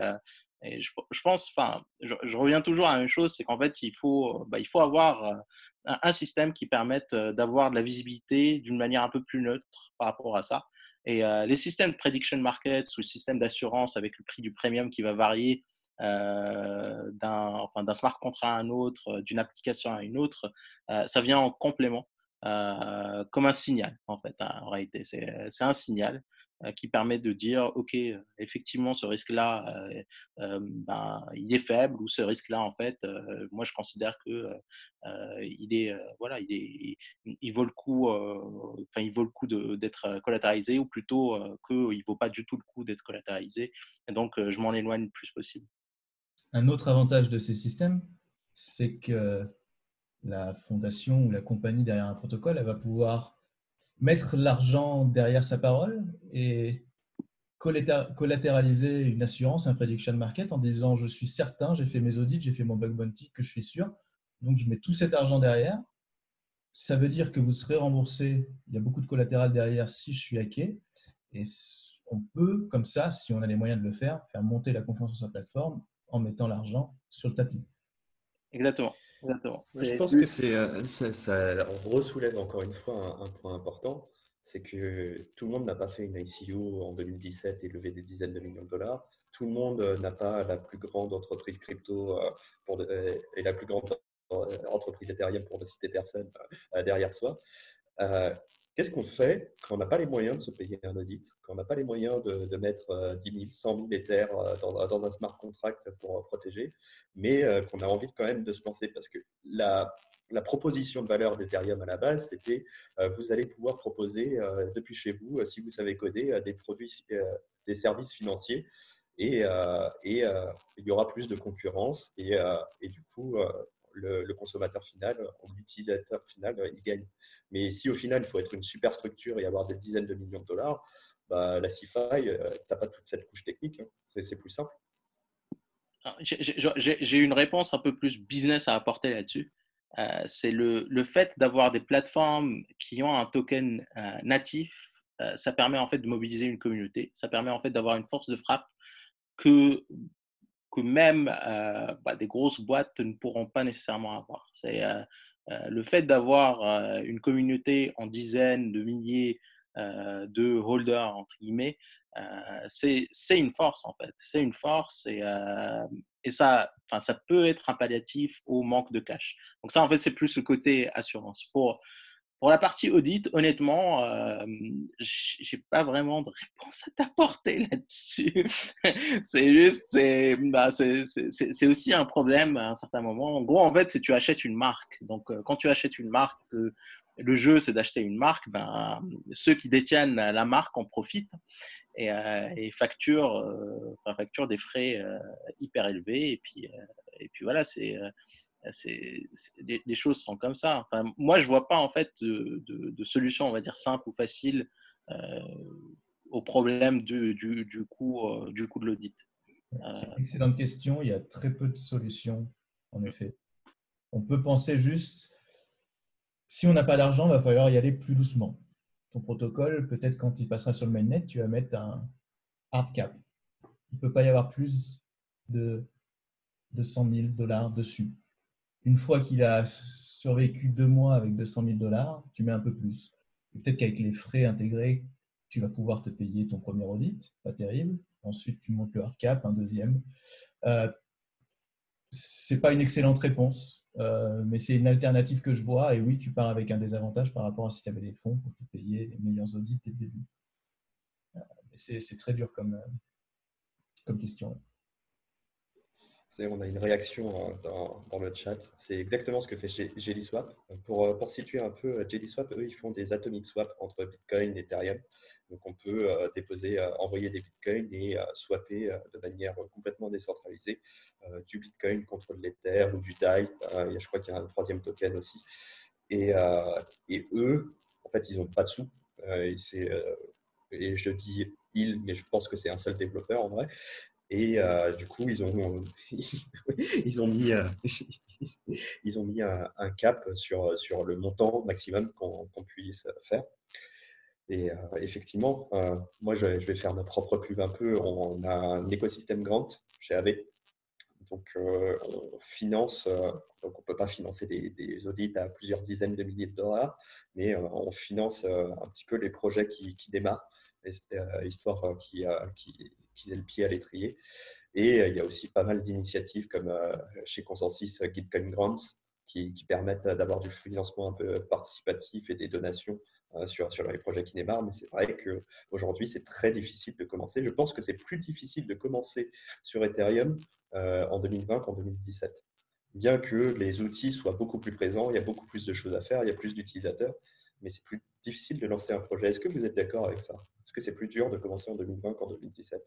je pense, je reviens toujours à la même chose, c'est qu'en fait, il faut avoir un système qui permette d'avoir de la visibilité d'une manière un peu plus neutre par rapport à ça. Et les systèmes de prediction markets ou le système d'assurance avec le prix du premium qui va varier d'un smart contract à un autre, d'une application à une autre, ça vient en complément, comme un signal en fait. Hein, en réalité, c'est un signal qui permet de dire, OK, effectivement, ce risque-là, il est faible, ou ce risque-là, en fait, moi, je considère que il vaut le coup, il vaut le coup d'être collatéralisé, ou plutôt qu'il ne vaut pas du tout le coup d'être collatéralisé. Et donc, je m'en éloigne le plus possible. Un autre avantage de ces systèmes, c'est que la fondation ou la compagnie derrière un protocole, elle va pouvoir mettre l'argent derrière sa parole et collatéraliser une assurance, un prediction market en disant je suis certain, j'ai fait mes audits, j'ai fait mon bug bounty, que je suis sûr, donc je mets tout cet argent derrière. Ça veut dire que vous serez remboursé, il y a beaucoup de collatéral derrière si je suis hacké, et on peut, comme ça, si on a les moyens de le faire monter la confiance sur sa plateforme en mettant l'argent sur le tapis. Exactement. Exactement. Je pense que ça ressoulève encore une fois un point important, c'est que tout le monde n'a pas fait une ICO en 2017 et levé des dizaines de millions de dollars. Tout le monde n'a pas la plus grande entreprise crypto et la plus grande entreprise Ethereum, pour ne citer personne, derrière soi. Qu'est-ce qu'on fait quand on n'a pas les moyens de se payer un audit, quand on n'a pas les moyens de mettre 10 000, 100 000 Ethers dans un smart contract pour protéger, mais qu'on a envie quand même de se lancer? Parce que la proposition de valeur d'Ethereum à la base, c'était vous allez pouvoir proposer depuis chez vous, si vous savez coder, des produits, des services financiers, et il y aura plus de concurrence, et du coup, le consommateur final, l'utilisateur final, il gagne. Mais si au final, il faut être une super structure et avoir des dizaines de millions de dollars, la CeFi, tu n'as pas toute cette couche technique. Hein. C'est plus simple. J'ai une réponse un peu plus business à apporter là-dessus. C'est le fait d'avoir des plateformes qui ont un token natif. Ça permet en fait de mobiliser une communauté. Ça permet en fait d'avoir une force de frappe que même des grosses boîtes ne pourront pas nécessairement avoir. C'est le fait d'avoir une communauté en dizaines de milliers de holders, entre guillemets, c'est une force en fait. C'est une force, et ça peut être un palliatif au manque de cash. Donc ça, en fait, c'est plus le côté assurance. Pour la partie audit, honnêtement, je n'ai pas vraiment de réponse à t'apporter là-dessus. C'est juste, c'est aussi un problème à un certain moment. En gros, en fait, c'est tu achètes une marque. Donc, quand tu achètes une marque, le jeu, c'est d'acheter une marque, ceux qui détiennent la marque en profitent et facturent des frais hyper élevés. Et puis voilà, les choses sont comme ça. Enfin, moi, je vois pas en fait de solution, on va dire, simple ou facile au problème du coût de l'audit. C'est une excellente question. Il y a très peu de solutions, en effet. On peut penser juste, si on n'a pas d'argent, il va falloir y aller plus doucement. Ton protocole, peut-être quand il passera sur le mainnet, tu vas mettre un hard cap. Il ne peut pas y avoir plus de 200 000 dollars dessus. Une fois qu'il a survécu 2 mois avec 200 000 dollars, tu mets un peu plus. Peut-être qu'avec les frais intégrés, tu vas pouvoir te payer ton premier audit, pas terrible. Ensuite, tu montes le hard cap, un deuxième. Ce n'est pas une excellente réponse, mais c'est une alternative que je vois. Et oui, tu pars avec un désavantage par rapport à si tu avais les fonds pour te payer les meilleurs audits dès le début. C'est très dur comme question. On a une réaction dans le chat. C'est exactement ce que fait JellySwap. Pour situer un peu, JellySwap, eux, ils font des atomic swaps entre Bitcoin et Ethereum. Donc, on peut envoyer des Bitcoins et swapper de manière complètement décentralisée du Bitcoin contre de l'Ether ou du DAI. Je crois qu'il y a un troisième token aussi. Et eux, en fait, ils n'ont pas de sous. Et je dis ils, mais je pense que c'est un seul développeur en vrai. Et du coup, ils ont, ils ont mis, ils ont mis un cap sur le montant maximum qu'on puisse faire. Et effectivement, moi, je vais faire ma propre pub un peu. On a un écosystème grant chez AV. Donc, on finance, donc on ne peut pas financer des audits à plusieurs dizaines de milliers de dollars, mais on finance un petit peu les projets qui démarrent, histoire qu'ils aient le pied à l'étrier. Et il y a aussi pas mal d'initiatives comme chez Consensus Gitcoin Grants qui permettent d'avoir du financement un peu participatif et des donations sur les projets qui démarrent. Mais c'est vrai qu'aujourd'hui, c'est très difficile de commencer. Je pense que c'est plus difficile de commencer sur Ethereum en 2020 qu'en 2017. Bien que les outils soient beaucoup plus présents, il y a beaucoup plus de choses à faire, il y a plus d'utilisateurs, mais c'est plus difficile de lancer un projet. Est-ce que vous êtes d'accord avec ça? Est-ce que c'est plus dur de commencer en 2020 qu'en 2017?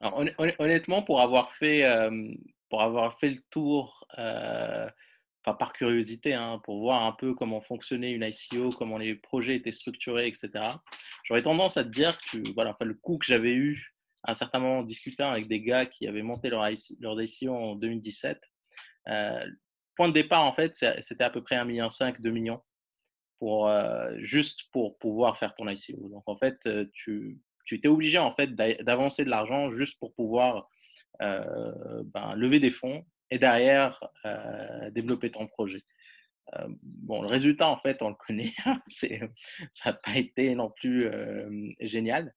Alors, honnêtement, pour avoir fait le tour, enfin, par curiosité, hein, pour voir un peu comment fonctionnait une ICO, comment les projets étaient structurés, etc., j'aurais tendance à te dire que voilà, enfin, le coup que j'avais eu à un certain moment en discutant avec des gars qui avaient monté leur ICO en 2017, point de départ, en fait, c'était à peu près 1,5 million, 2 millions juste pour pouvoir faire ton ICO. Donc, en fait, tu étais obligé en fait d'avancer de l'argent juste pour pouvoir lever des fonds et derrière développer ton projet. Bon, le résultat, en fait, on le connaît. Ça n'a pas été non plus génial.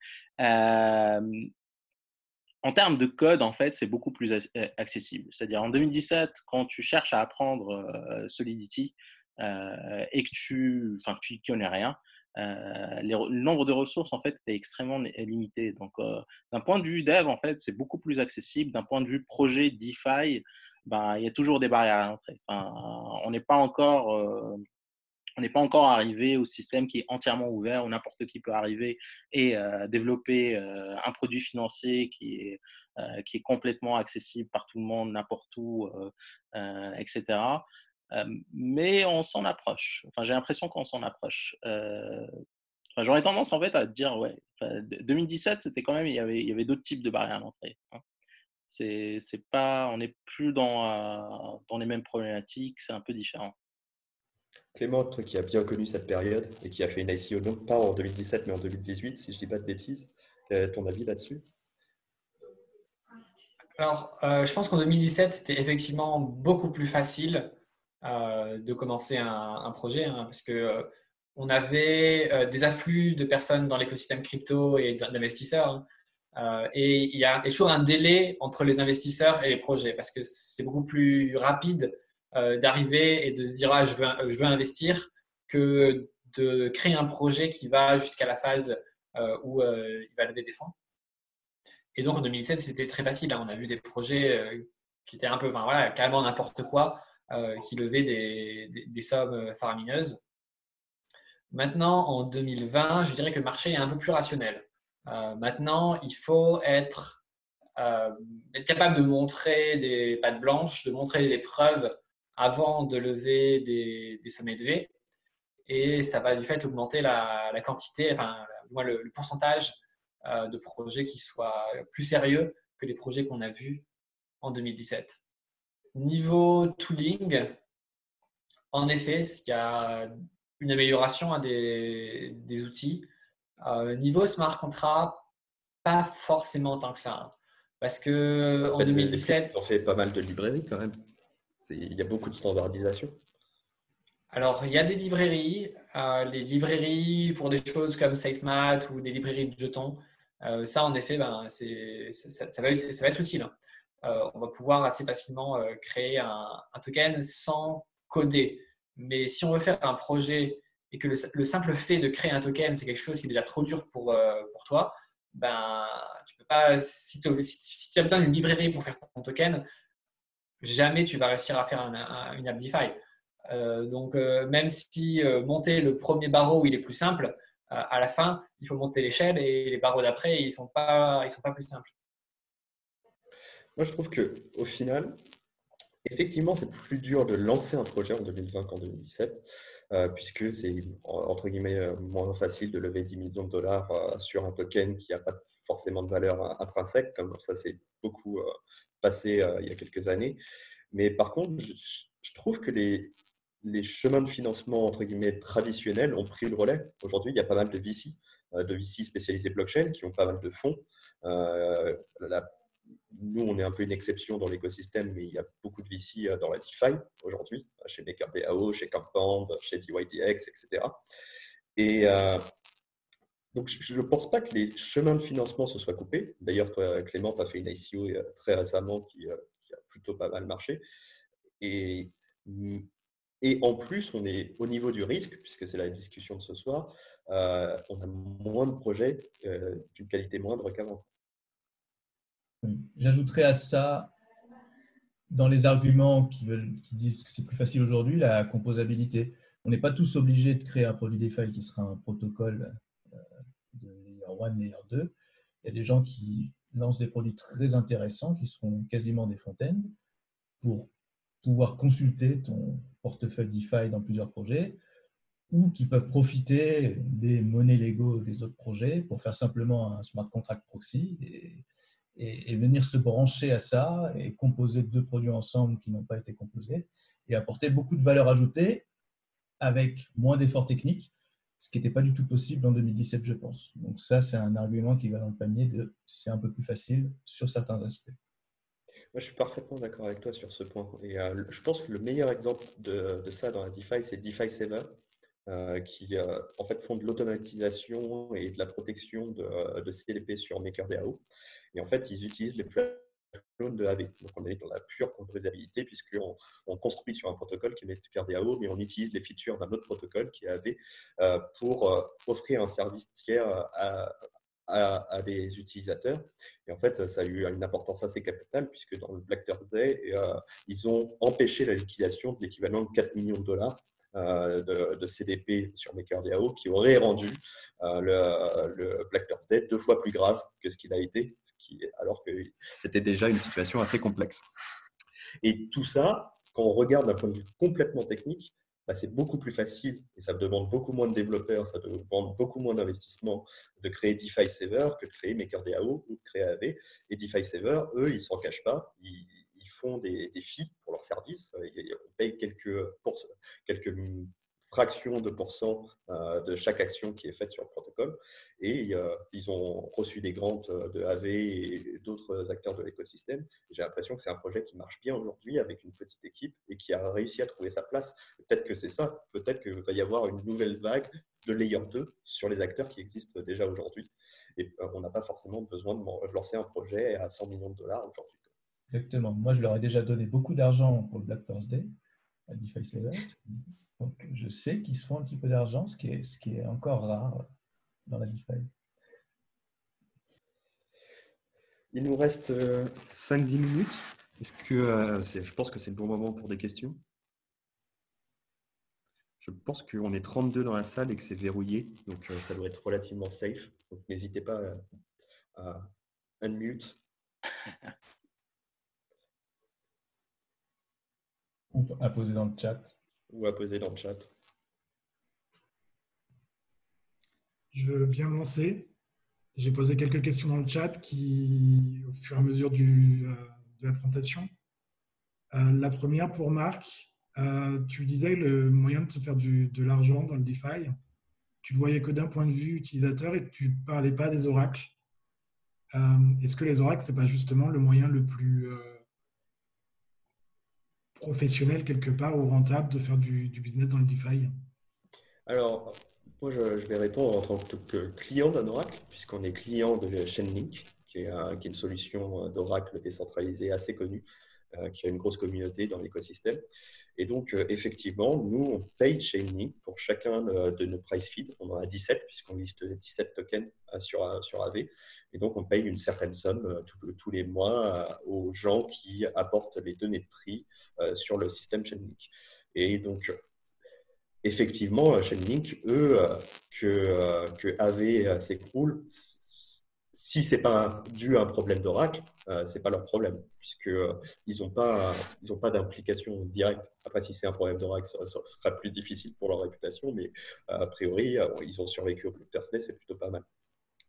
En termes de code, en fait, c'est beaucoup plus accessible. C'est-à-dire, en 2017, quand tu cherches à apprendre Solidity et que tu n'y connais rien, le nombre de ressources, en fait, est extrêmement limité. Donc, d'un point de vue dev, en fait, c'est beaucoup plus accessible. D'un point de vue projet DeFi, il y a toujours des barrières à l'entrée. Enfin, on n'est pas encore arrivé au système qui est entièrement ouvert où n'importe qui peut arriver et développer un produit financier qui est complètement accessible par tout le monde, n'importe où, etc. Mais on s'en approche. Enfin, j'ai l'impression qu'on s'en approche. J'aurais tendance en fait à te dire, ouais, 2017, c'était quand même, il y avait d'autres types de barrières à l'entrée. Hein. C'est pas, on n'est plus dans les mêmes problématiques, c'est un peu différent. Clément, toi qui as bien connu cette période et qui a fait une ICO non pas en 2017 mais en 2018, si je ne dis pas de bêtises, quel est ton avis là-dessus? Alors, je pense qu'en 2017, c'était effectivement beaucoup plus facile de commencer un projet hein, parce que on avait des afflux de personnes dans l'écosystème crypto et d'investisseurs. Hein. Et il y a toujours un délai entre les investisseurs et les projets parce que c'est beaucoup plus rapide d'arriver et de se dire ah, je veux investir que de créer un projet qui va jusqu'à la phase où il va lever des fonds. Et donc en 2017, c'était très facile. Hein. On a vu des projets qui étaient un peu, enfin voilà, carrément n'importe quoi, qui levaient des sommes faramineuses. Maintenant, en 2020, je dirais que le marché est un peu plus rationnel. Maintenant, il faut être capable de montrer des pattes blanches, de montrer des preuves avant de lever des sommes élevées. Et ça va du fait augmenter la quantité, enfin, le pourcentage de projets qui soient plus sérieux que les projets qu'on a vus en 2017. Niveau tooling, en effet, il y a une amélioration à des outils. Niveau smart contract, pas forcément tant que ça. Hein. Parce que en 2017. Ils ont fait pas mal de librairies quand même. Il y a beaucoup de standardisation. Alors, il y a des librairies, les librairies pour des choses comme SafeMath ou des librairies de jetons. Ça, en effet, ça va être utile. Hein. On va pouvoir assez facilement créer un token sans coder. Mais si on veut faire un projet et que le simple fait de créer un token, c'est quelque chose qui est déjà trop dur pour toi, tu peux pas, si tu as besoin d'une librairie pour faire ton token, jamais tu vas réussir à faire une app DeFi. Donc, même si monter le premier barreau, il est plus simple, à la fin, il faut monter l'échelle et les barreaux d'après, ils sont pas plus simples. Moi, je trouve qu'au final, Effectivement, c'est plus dur de lancer un projet en 2020 qu'en 2017, puisque c'est entre guillemets moins facile de lever 10 millions de dollars sur un token qui n'a pas forcément de valeur intrinsèque, comme ça c'est beaucoup passé il y a quelques années. Mais par contre, je trouve que les chemins de financement entre guillemets traditionnels ont pris le relais. Aujourd'hui, il y a pas mal de VC spécialisés blockchain qui ont pas mal de fonds. La Nous, on est un peu une exception dans l'écosystème, mais il y a beaucoup de VC dans la DeFi aujourd'hui, chez MakerDAO, chez Compound, chez DYDX, etc. Et donc, je ne pense pas que les chemins de financement se soient coupés. D'ailleurs, toi, Clément, tu as fait une ICO très récemment qui a plutôt pas mal marché. Et, et en plus, on est au niveau du risque, puisque c'est la discussion de ce soir, on a moins de projets d'une qualité moindre qu'avant. J'ajouterais à ça, dans les arguments qui disent que c'est plus facile aujourd'hui, la composabilité. On n'est pas tous obligés de créer un produit DeFi qui sera un protocole de Layer 1, Layer 2. Il y a des gens qui lancent des produits très intéressants, qui seront quasiment des fontaines, pour pouvoir consulter ton portefeuille DeFi dans plusieurs projets, ou qui peuvent profiter des monnaies Lego des autres projets pour faire simplement un smart contract proxy et venir se brancher à ça et composer deux produits ensemble qui n'ont pas été composés et apporter beaucoup de valeur ajoutée avec moins d'efforts techniques, ce qui n'était pas du tout possible en 2017, je pense. Donc ça, c'est un argument qui va dans le panier de c'est un peu plus facile sur certains aspects. Moi, je suis parfaitement d'accord avec toi sur ce point. Et je pense que le meilleur exemple de ça dans la DeFi, c'est DeFi Saver, qui en fait font de l'automatisation et de la protection de CDP sur MakerDAO. Et en fait, ils utilisent les clones de AV. Donc, on est dans la pure composabilité puisqu'on construit sur un protocole qui est MakerDAO, mais on utilise les features d'un autre protocole qui est AV pour offrir un service tiers à des utilisateurs. Et en fait, ça a eu une importance assez capitale puisque dans le Black Thursday, ils ont empêché la liquidation de l'équivalent de 4 millions de dollars de CDP sur MakerDAO qui aurait rendu le Black Thursday 2 fois plus grave que ce qu'il a été, alors que c'était déjà une situation assez complexe. Et tout ça, quand on regarde d'un point de vue complètement technique, bah, c'est beaucoup plus facile et ça demande beaucoup moins de développeurs, ça demande beaucoup moins d'investissement de créer DeFi Saver que de créer MakerDAO ou de créer AV. Et DeFi Saver, eux, ils ne s'en cachent pas. Ils font des fees pour leurs services. On paye quelques fractions de pourcents de chaque action qui est faite sur le protocole. Et ils ont reçu des grants de AV et d'autres acteurs de l'écosystème. J'ai l'impression que c'est un projet qui marche bien aujourd'hui avec une petite équipe et qui a réussi à trouver sa place. Peut-être que c'est ça. Peut-être qu'il va y avoir une nouvelle vague de Layer 2 sur les acteurs qui existent déjà aujourd'hui. Et on n'a pas forcément besoin de lancer un projet à 100 millions de dollars aujourd'hui. Exactement. Moi, je leur ai déjà donné beaucoup d'argent pour le Black Thursday à DeFi Saver. Donc, je sais qu'ils se font un petit peu d'argent, ce qui est encore rare dans la DeFi. Il nous reste 5-10 minutes. Est-ce que je pense que c'est le bon moment pour des questions? Je pense qu'on est 32 dans la salle et que c'est verrouillé, donc ça doit être relativement safe. Donc n'hésitez pas à unmute. Ou à poser dans le chat. Ou à poser dans le chat. Je veux bien me lancer. J'ai posé quelques questions dans le chat qui, au fur et à mesure de la présentation. La première pour Marc. Tu disais le moyen de se faire de l'argent dans le DeFi, tu le voyais que d'un point de vue utilisateur et tu ne parlais pas des oracles. Est-ce que les oracles, ce n'est pas justement le moyen le plus professionnel quelque part ou rentable de faire du business dans le DeFi? Alors, moi, je vais répondre en tant que client d'un oracle, puisqu'on est client de Chainlink, qui est une solution d'oracle décentralisée assez connue, qui a une grosse communauté dans l'écosystème. Et donc, effectivement, nous, on paye Chainlink pour chacun de nos price feeds. On en a 17, puisqu'on liste 17 tokens sur AV. Et donc, on paye une certaine somme tous les mois aux gens qui apportent les données de prix sur le système Chainlink. Et donc, effectivement, Chainlink, eux, que AV s'écroule, si ce n'est pas dû à un problème d'Oracle, ce n'est pas leur problème, puisqu'ils n'ont pas d'implication directe. Après, si c'est un problème d'Oracle, ça sera plus difficile pour leur réputation, mais a priori, ils ont survécu au Blue Thursday, c'est plutôt pas mal.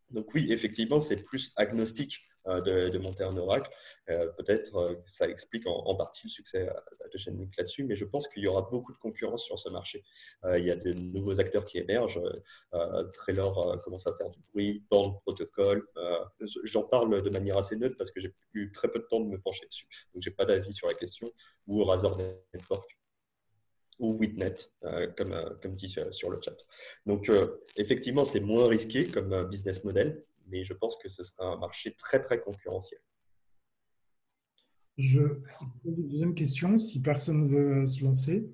Donc oui, effectivement, c'est plus agnostique de monter un Oracle. Peut-être que ça explique en partie le succès de Chainlink là-dessus, mais je pense qu'il y aura beaucoup de concurrence sur ce marché. Il y a de nouveaux acteurs qui émergent. Trailer commence à faire du bruit dans le protocole. J'en parle de manière assez neutre parce que j'ai eu très peu de temps de me pencher dessus. Donc, je n'ai pas d'avis sur la question. Ou Razor Network ou Witnet, comme dit sur le chat. Donc, effectivement, c'est moins risqué comme business model, mais je pense que ce sera un marché très, très concurrentiel. Je pose une deuxième question, si personne ne veut se lancer.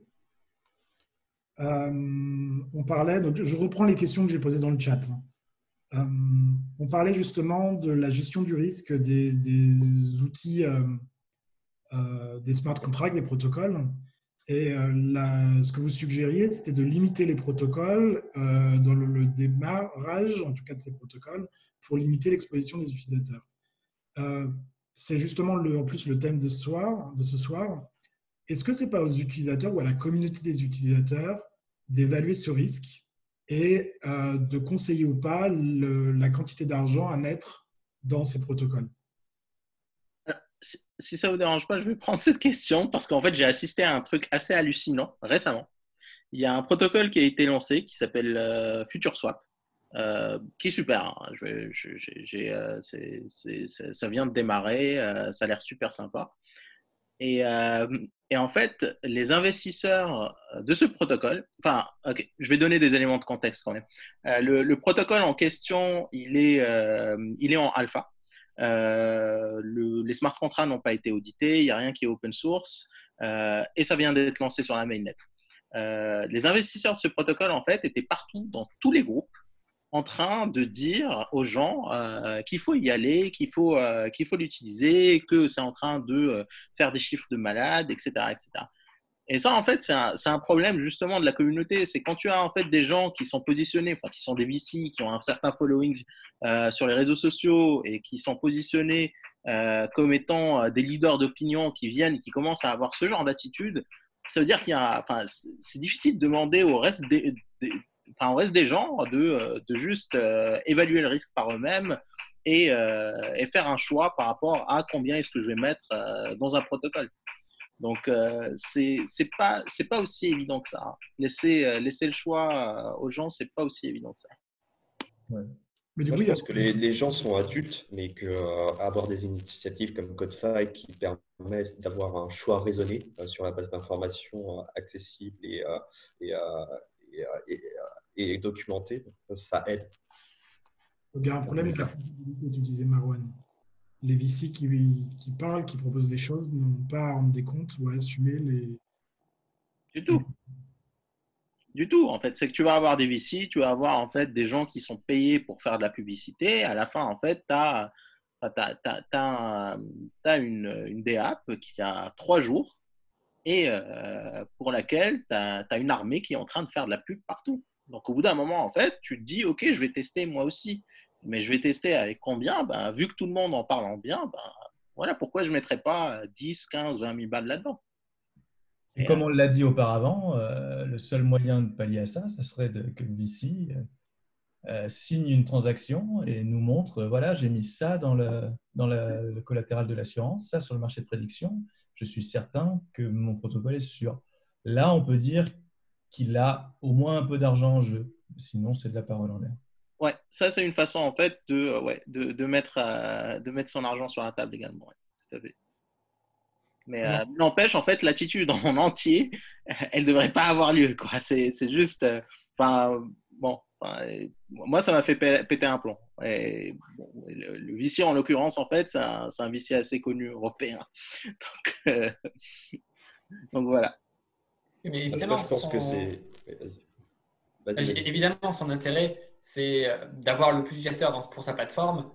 On parlait, donc je reprends les questions que j'ai posées dans le chat. On parlait justement de la gestion du risque des outils, des smart contracts, des protocoles. Et ce que vous suggériez, c'était de limiter les protocoles dans le démarrage, en tout cas de ces protocoles, pour limiter l'exposition des utilisateurs. C'est justement en plus le thème de ce soir. Est-ce que ce n'est pas aux utilisateurs ou à la communauté des utilisateurs d'évaluer ce risque et de conseiller ou pas la quantité d'argent à mettre dans ces protocoles? Si ça ne vous dérange pas, je vais prendre cette question parce qu'en fait, j'ai assisté à un truc assez hallucinant récemment. Il y a un protocole qui a été lancé qui s'appelle FutureSwap, qui est super. Hein. Ça vient de démarrer, ça a l'air super sympa. Et en fait, les investisseurs de ce protocole, je vais donner des éléments de contexte quand même. Le protocole en question, il est en alpha. Les smart contracts n'ont pas été audités, il n'y a rien qui est open source et ça vient d'être lancé sur la mainnet. Les investisseurs de ce protocole, en fait, étaient partout dans tous les groupes en train de dire aux gens qu'il faut y aller, qu'il faut l'utiliser, que c'est en train de faire des chiffres de malade, etc., etc. Et ça, en fait, c'est un problème justement de la communauté. C'est quand tu as en fait des gens qui sont positionnés, qui sont des VC, qui ont un certain following sur les réseaux sociaux et qui sont positionnés comme étant des leaders d'opinion qui viennent et qui commencent à avoir ce genre d'attitude. Ça veut dire c'est difficile de demander au reste des gens de juste évaluer le risque par eux-mêmes et faire un choix par rapport à combien est-ce que je vais mettre dans un protocole. Donc, c'est pas aussi évident que ça. Laisser le choix aux gens, c'est pas aussi évident que ça. Ouais. Mais Moi, je pense que les gens sont adultes, mais qu'avoir des initiatives comme CodeFi qui permettent d'avoir un choix raisonné sur la base d'informations accessibles et documentées, ça aide. Il y a un problème avec la possibilité, tu disais, Marwan. Les VC qui parlent, qui proposent des choses, n'ont pas à rendre des comptes ou à assumer les… Du tout. En fait, c'est que tu vas avoir des VC, tu vas avoir en fait des gens qui sont payés pour faire de la publicité. À la fin, en fait, tu as une DApp qui a 3 jours et pour laquelle tu as une armée qui est en train de faire de la pub partout. Donc, au bout d'un moment, en fait, tu te dis, OK, je vais tester moi aussi. Mais je vais tester avec combien? Vu que tout le monde en parle en bien, voilà, pourquoi je ne mettrais pas 10, 15, 20 000 balles là-dedans? Et comme on l'a dit auparavant, le seul moyen de pallier à ça, ce serait que le VC signe une transaction et nous montre, voilà, j'ai mis ça dans le collatéral de l'assurance, ça sur le marché de prédiction, je suis certain que mon protocole est sûr. Là, on peut dire qu'il a au moins un peu d'argent en jeu, sinon c'est de la parole en l'air. Ouais, ça c'est une façon en fait de mettre son argent sur la table également. Ouais, tout à fait. Mais n'empêche, en fait, l'attitude en entier, elle ne devrait pas avoir lieu, quoi. C'est juste, moi, ça m'a fait péter un plomb. Et, le VC, en l'occurrence, en fait, c'est un VC assez connu européen. Donc voilà. Mais évidemment, je pense que c'est… Évidemment, son intérêt, c'est d'avoir le plus d'utilisateurs pour sa plateforme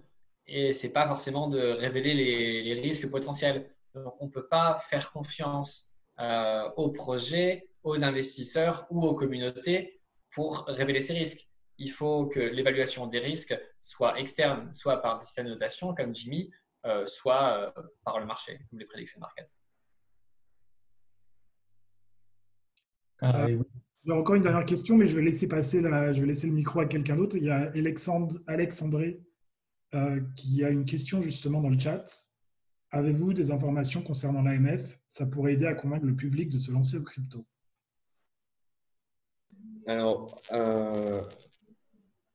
et ce n'est pas forcément de révéler les risques potentiels. Donc, on ne peut pas faire confiance aux projets, aux investisseurs ou aux communautés pour révéler ces risques. il faut que l'évaluation des risques soit externe, soit par des systèmes de notation comme Jimmy, soit par le marché, comme les prediction market. Et oui. J'ai encore une dernière question, mais je vais laisser je vais laisser le micro à quelqu'un d'autre. Il y a Alexandré qui a une question justement dans le chat. Avez-vous des informations concernant l'AMF? Ça pourrait aider à convaincre le public de se lancer au crypto. Alors,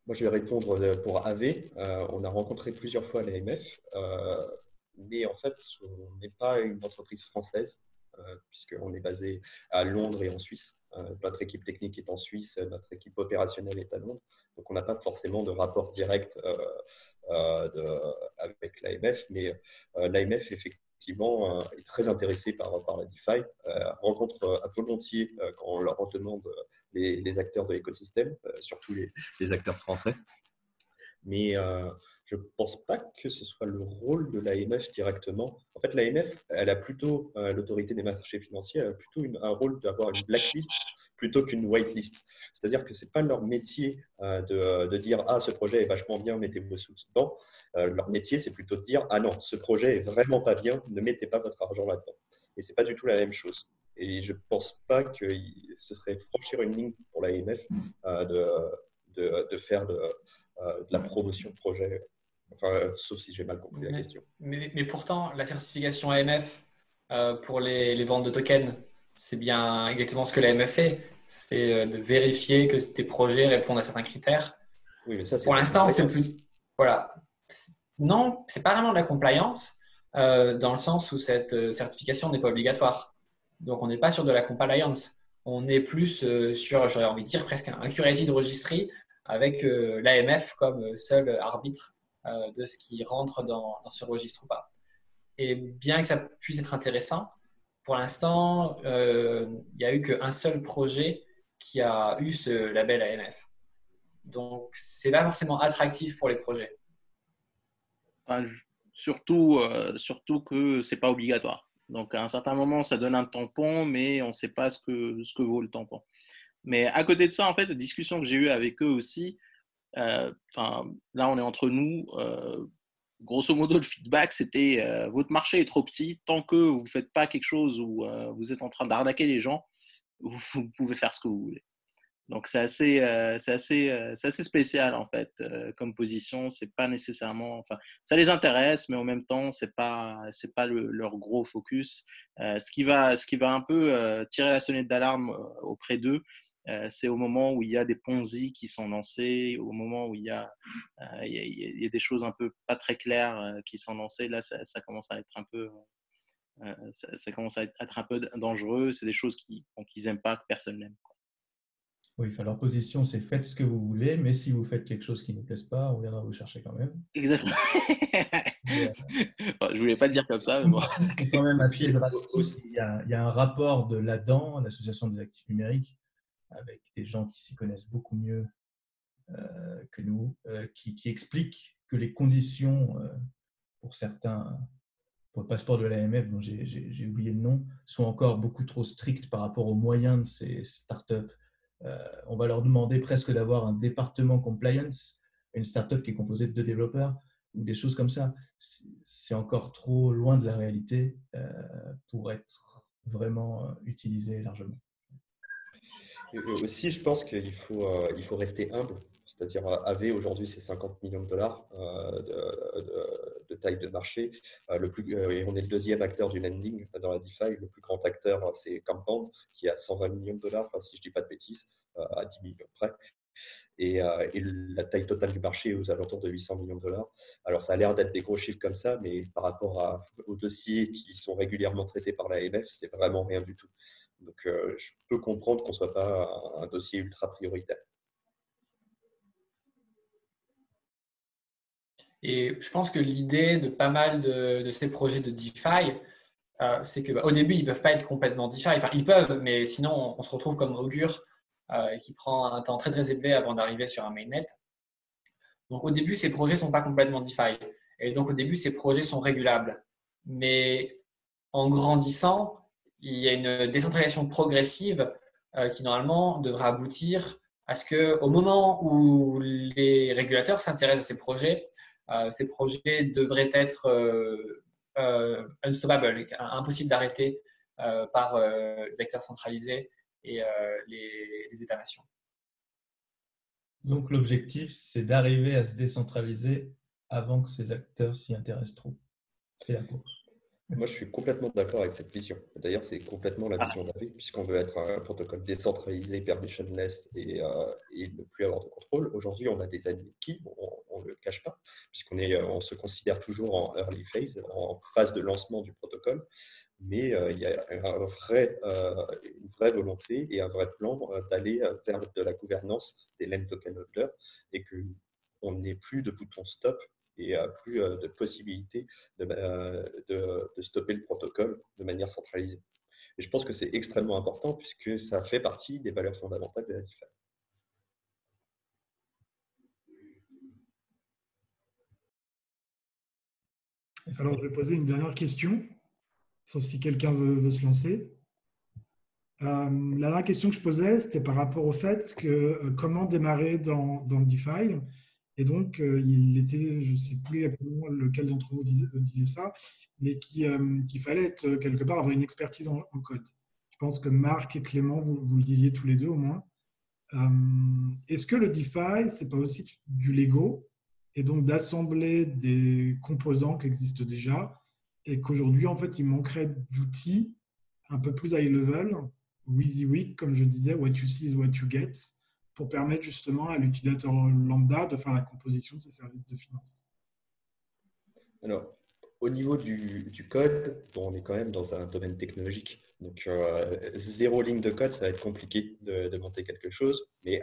moi, je vais répondre pour AV. On a rencontré plusieurs fois l'AMF, mais en fait, on n'est pas une entreprise française, puisqu'on est basé à Londres et en Suisse. Notre équipe technique est en Suisse, notre équipe opérationnelle est à Londres. Donc, on n'a pas forcément de rapport direct avec l'AMF, mais l'AMF, effectivement, est très intéressée par la DeFi, rencontre volontiers quand on leur demande les acteurs de l'écosystème, surtout les acteurs français. Mais je ne pense pas que ce soit le rôle de l'AMF directement. En fait, l'AMF, elle a plutôt, l'autorité des marchés financiers, elle a plutôt un rôle d'avoir une blacklist plutôt qu'une whitelist. C'est-à-dire que ce n'est pas leur métier de dire « Ah, ce projet est vachement bien, mettez vos sous dedans ». Leur métier, c'est plutôt de dire « Ah non, ce projet est vraiment pas bien, ne mettez pas votre argent là-dedans ». Et ce n'est pas du tout la même chose. Et je ne pense pas que ce serait franchir une ligne pour l'AMF de faire de la promotion de projet, sauf si j'ai mal compris la question. Mais pourtant, la certification AMF pour les ventes de tokens, c'est bien exactement ce que l'AMF fait. C'est de vérifier que tes projets répondent à certains critères. Oui, mais ça, pour l'instant, c'est plus… Voilà. Non, c'est pas vraiment de la compliance dans le sens où cette certification n'est pas obligatoire. Donc, on n'est pas sur de la compliance. On est plus sur, j'aurais envie de dire, presque un curated registry avec l'AMF comme seul arbitre de ce qui rentre dans ce registre ou pas. Et bien que ça puisse être intéressant, pour l'instant, il n'y a eu qu'un seul projet qui a eu ce label AMF. Donc, ce n'est pas forcément attractif pour les projets. Surtout que ce n'est pas obligatoire. Donc, à un certain moment, ça donne un tampon, mais on ne sait pas ce que vaut le tampon. Mais à côté de ça, en fait, la discussion que j'ai eue avec eux aussi, là, on est entre nous. Grosso modo, le feedback, c'était votre marché est trop petit. Tant que vous ne faites pas quelque chose où vous êtes en train d'arnaquer les gens, vous pouvez faire ce que vous voulez. Donc, c'est assez spécial, en fait, comme position. C'est pas nécessairement… Enfin, ça les intéresse, mais en même temps, c'est pas leur gros focus. Ce qui va un peu tirer la sonnette d'alarme auprès d'eux, c'est au moment où il y a des Ponzi qui sont lancés, au moment où il y a des choses un peu pas très claires qui sont lancées. Là, ça commence à être un peu… ça commence à être un peu dangereux. C'est des choses qu'ils n'aiment pas, que personne n'aime. Oui, enfin, leur position, c'est faites ce que vous voulez, mais si vous faites quelque chose qui ne nous plaise pas, on viendra vous chercher quand même. Exactement. Je voulais pas le dire comme ça, mais bon. C'est quand même assez drastique. Il y a un rapport de l'ADAN, l'Association des actifs numériques, avec des gens qui s'y connaissent beaucoup mieux que nous, qui expliquent que les conditions pour certains, pour le passeport de l'AMF, dont j'ai oublié le nom, sont encore beaucoup trop strictes par rapport aux moyens de ces startups. On va leur demander presque d'avoir un département compliance, une startup qui est composée de 2 développeurs ou des choses comme ça. C'est encore trop loin de la réalité pour être vraiment utilisé largement. Aussi, je pense qu'il faut rester humble. C'est-à-dire, AV, aujourd'hui, c'est 50 millions de dollars de taille de marché. Et on est le deuxième acteur du lending dans la DeFi. Le plus grand acteur, c'est Compound, qui a 120 millions de dollars, si je ne dis pas de bêtises, à 10 millions près. Et la taille totale du marché est aux alentours de 800 millions de dollars. Alors, ça a l'air d'être des gros chiffres comme ça, mais par rapport aux dossiers qui sont régulièrement traités par l'AMF, c'est vraiment rien du tout. Donc, je peux comprendre qu'on ne soit pas un dossier ultra prioritaire. Et je pense que l'idée de pas mal de ces projets de DeFi, c'est qu'au début, ils ne peuvent pas être complètement DeFi. Enfin, ils peuvent, mais sinon, on se retrouve comme Augur qui prend un temps très, très élevé avant d'arriver sur un mainnet. Donc, au début, ces projets ne sont pas complètement DeFi. Et donc, au début, ces projets sont régulables. Mais en grandissant, il y a une décentralisation progressive qui, normalement, devrait aboutir à ce qu'au moment où les régulateurs s'intéressent à ces projets devraient être unstoppable, impossible d'arrêter par les acteurs centralisés et les États-nations. Donc l'objectif, c'est d'arriver à se décentraliser avant que ces acteurs s'y intéressent trop. C'est la course. Moi, je suis complètement d'accord avec cette vision. D'ailleurs, c'est complètement la vision d'AV, puisqu'on veut être un protocole décentralisé, permissionless et ne plus avoir de contrôle. Aujourd'hui, on a des ennemis qui, on ne le cache pas, on se considère toujours en early phase, en phase de lancement du protocole, mais il y a une vraie volonté et un vrai plan d'aller vers de la gouvernance des land token holders et qu'on n'ait plus de bouton stop et plus de possibilité de stopper le protocole de manière centralisée. Et je pense que c'est extrêmement important puisque ça fait partie des valeurs fondamentales de la DeFi. Alors, je vais poser une dernière question, sauf si quelqu'un veut se lancer. La dernière question que je posais, c'était par rapport au fait que comment démarrer dans le DeFi. Et donc, il était, je ne sais plus exactement lequel d'entre vous disait ça, mais qu'il fallait être quelque part avoir une expertise en code. Je pense que Marc et Clément, vous le disiez tous les deux au moins. Est-ce que le DeFi, ce n'est pas aussi du Lego et donc d'assembler des composants qui existent déjà et qu'aujourd'hui, en fait, il manquerait d'outils un peu plus high level, WYSIWYG, comme je disais, what you see is what you get, pour permettre justement à l'utilisateur lambda de faire la composition de ses services de finance. Alors, au niveau du code, on est quand même dans un domaine technologique. Donc, zéro ligne de code, ça va être compliqué de monter quelque chose. Mais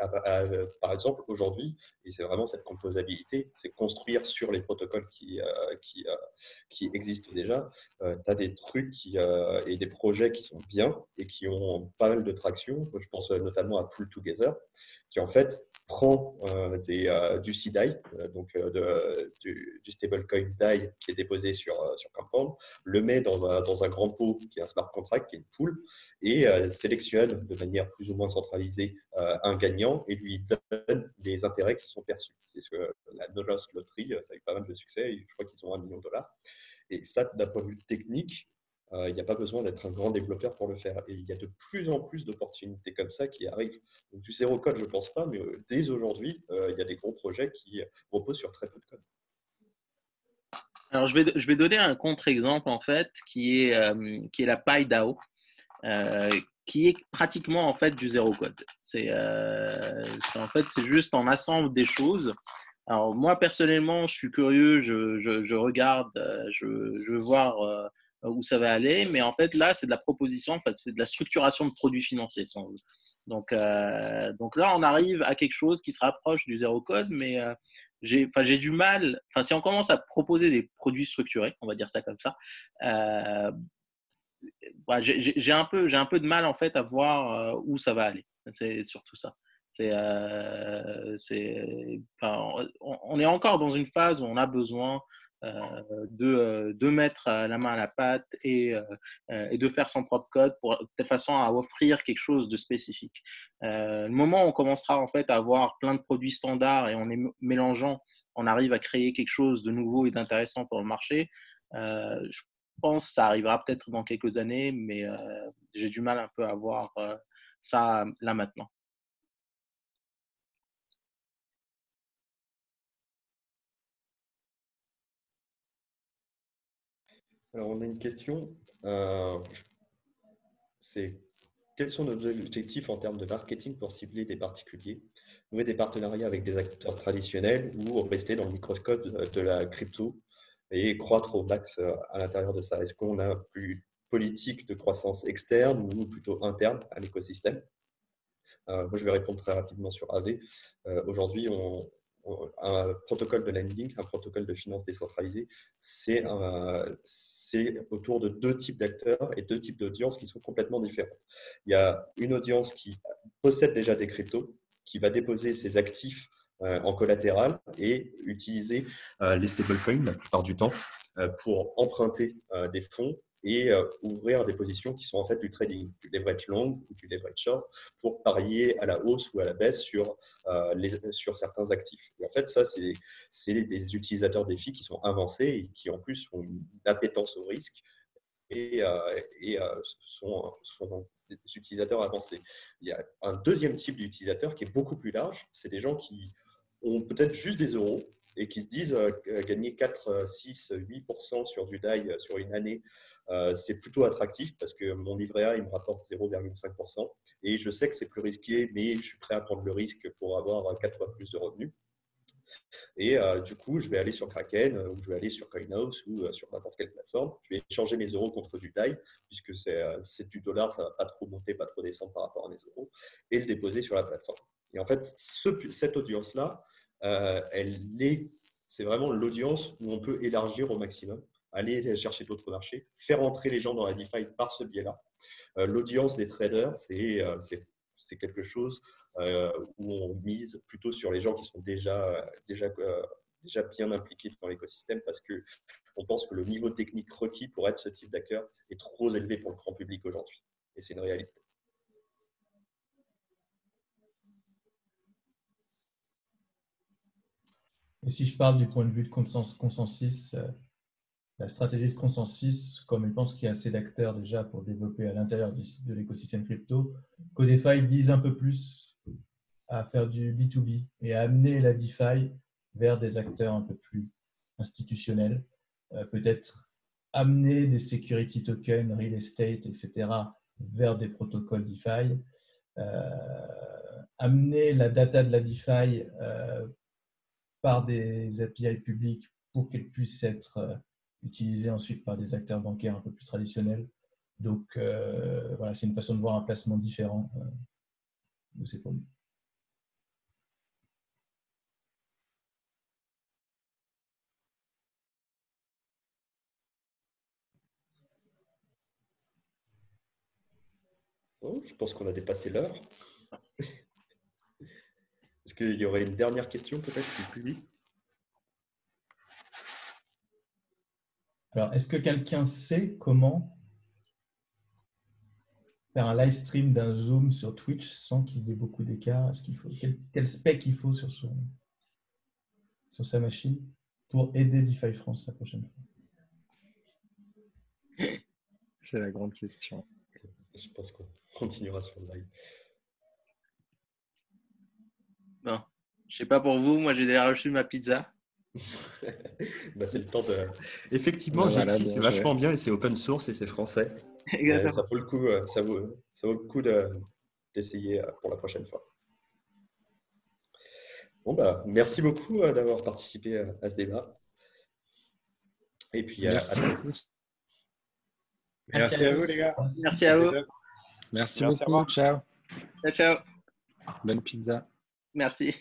par exemple, aujourd'hui, et c'est vraiment cette composabilité, c'est construire sur les protocoles qui existent déjà. Tu as des trucs et des projets qui sont bien et qui ont pas mal de traction. Je pense notamment à Pool Together, qui en fait prend du CDAI, donc du stablecoin DAI qui est déposé sur Compound, le met dans un grand pot qui est un smart contract, qui est une pool, et sélectionne de manière plus ou moins centralisée un gagnant et lui donne des intérêts qui sont perçus. C'est ce que la No Loss Lottery, ça a eu pas mal de succès, et je crois qu'ils ont $1 million. Et ça, d'un point de vue technique, il n'y a pas besoin d'être un grand développeur pour le faire. Et il y a de plus en plus d'opportunités comme ça qui arrivent. Donc, du zéro code, je ne pense pas, mais dès aujourd'hui, il y a des gros projets qui reposent sur très peu de code. Alors, je vais donner un contre-exemple, en fait, qui est la PyDAO, qui est pratiquement, en fait, du zéro code. En fait, c'est juste on assemble des choses. Alors, moi, personnellement, je suis curieux, je regarde, je veux voir où ça va aller, mais en fait, là, c'est de la proposition, en fait, c'est de la structuration de produits financiers, si on veut. Donc là, on arrive à quelque chose qui se rapproche du zéro code, mais j'ai du mal, si on commence à proposer des produits structurés, on va dire ça comme ça, j'ai un peu de mal, en fait, à voir où ça va aller. C'est surtout ça. On est encore dans une phase où on a besoin de mettre la main à la pâte et de faire son propre code de façon à offrir quelque chose de spécifique. Le moment où on commencera, en fait, à avoir plein de produits standards et en les mélangeant, on arrive à créer quelque chose de nouveau et d'intéressant pour le marché. Je pense que ça arrivera peut-être dans quelques années, mais j'ai du mal un peu à voir ça là maintenant. Alors, on a une question. C'est quels sont nos objectifs en termes de marketing pour cibler des particuliers, nouer des partenariats avec des acteurs traditionnels ou rester dans le microscope de la crypto et croître au max à l'intérieur de ça? Est-ce qu'on a plus politique de croissance externe ou plutôt interne à l'écosystème? Moi, je vais répondre très rapidement sur AV. Aujourd'hui, un protocole de lending, un protocole de finance décentralisée, c'est autour de deux types d'acteurs et deux types d'audiences qui sont complètement différentes. Il y a une audience qui possède déjà des cryptos, qui va déposer ses actifs en collatéral et utiliser les stablecoins la plupart du temps pour emprunter des fonds et ouvrir des positions qui sont en fait du trading, du leverage long ou du leverage short, pour parier à la hausse ou à la baisse sur certains actifs. Et en fait, ça, c'est des utilisateurs DeFi qui sont avancés et qui en plus ont une appétence au risque et sont des utilisateurs avancés. Il y a un deuxième type d'utilisateur qui est beaucoup plus large. C'est des gens qui ont peut-être juste des euros et qui se disent gagner 4, 6, 8% sur du DAI sur une année, c'est plutôt attractif parce que mon livret A, il me rapporte 0,5%. Et je sais que c'est plus risqué, mais je suis prêt à prendre le risque pour avoir 4 fois plus de revenus. Et du coup, je vais aller sur Kraken ou je vais aller sur CoinHouse ou sur n'importe quelle plateforme. Je vais échanger mes euros contre du DAI, puisque c'est du dollar, ça ne va pas trop monter, pas trop descendre par rapport à mes euros, et le déposer sur la plateforme. Et en fait, cette audience-là, c'est vraiment l'audience où on peut élargir au maximum, aller chercher d'autres marchés, faire entrer les gens dans la DeFi par ce biais-là. L'audience des traders, c'est quelque chose où on mise plutôt sur les gens qui sont déjà bien impliqués dans l'écosystème, parce qu'on pense que le niveau technique requis pour être ce type d'hacker est trop élevé pour le grand public aujourd'hui. Et c'est une réalité. Et si je parle du point de vue de Consensus, la stratégie de Consensus, comme il pense qu'il y a assez d'acteurs déjà pour développer à l'intérieur de l'écosystème crypto, Codify vise un peu plus à faire du B2B et à amener la DeFi vers des acteurs un peu plus institutionnels, peut-être amener des security tokens, real estate, etc., vers des protocoles DeFi, amener la data de la DeFi par des API publics pour qu'elle puisse être utilisée ensuite par des acteurs bancaires un peu plus traditionnels. Donc, voilà, c'est une façon de voir un placement différent de ces produits. Oh, je pense qu'on a dépassé l'heure. Est-ce qu'il y aurait une dernière question peut-être du public? Alors, est-ce que quelqu'un sait comment faire un live stream d'un Zoom sur Twitch sans qu'il y ait beaucoup d'écart? Est-ce qu'il faut quel spec il faut sur sa machine pour aider DeFi France la prochaine fois? C'est la grande question. Je pense qu'on continuera sur le live. Bon, je sais pas pour vous, moi j'ai déjà reçu ma pizza. Bah, c'est le temps de. Effectivement, Voilà, Jitsi, bien c'est joué. vachement bien et c'est open source et c'est français. Exactement. Ça vaut le coup, ça vaut le coup d'essayer pour la prochaine fois. Bon, bah, merci beaucoup d'avoir participé à ce débat. Et puis Merci beaucoup. Merci à vous, les gars. Merci à vous. Merci Merci, au beaucoup. revoir. Ciao. Ciao, ciao. Bonne pizza. Merci.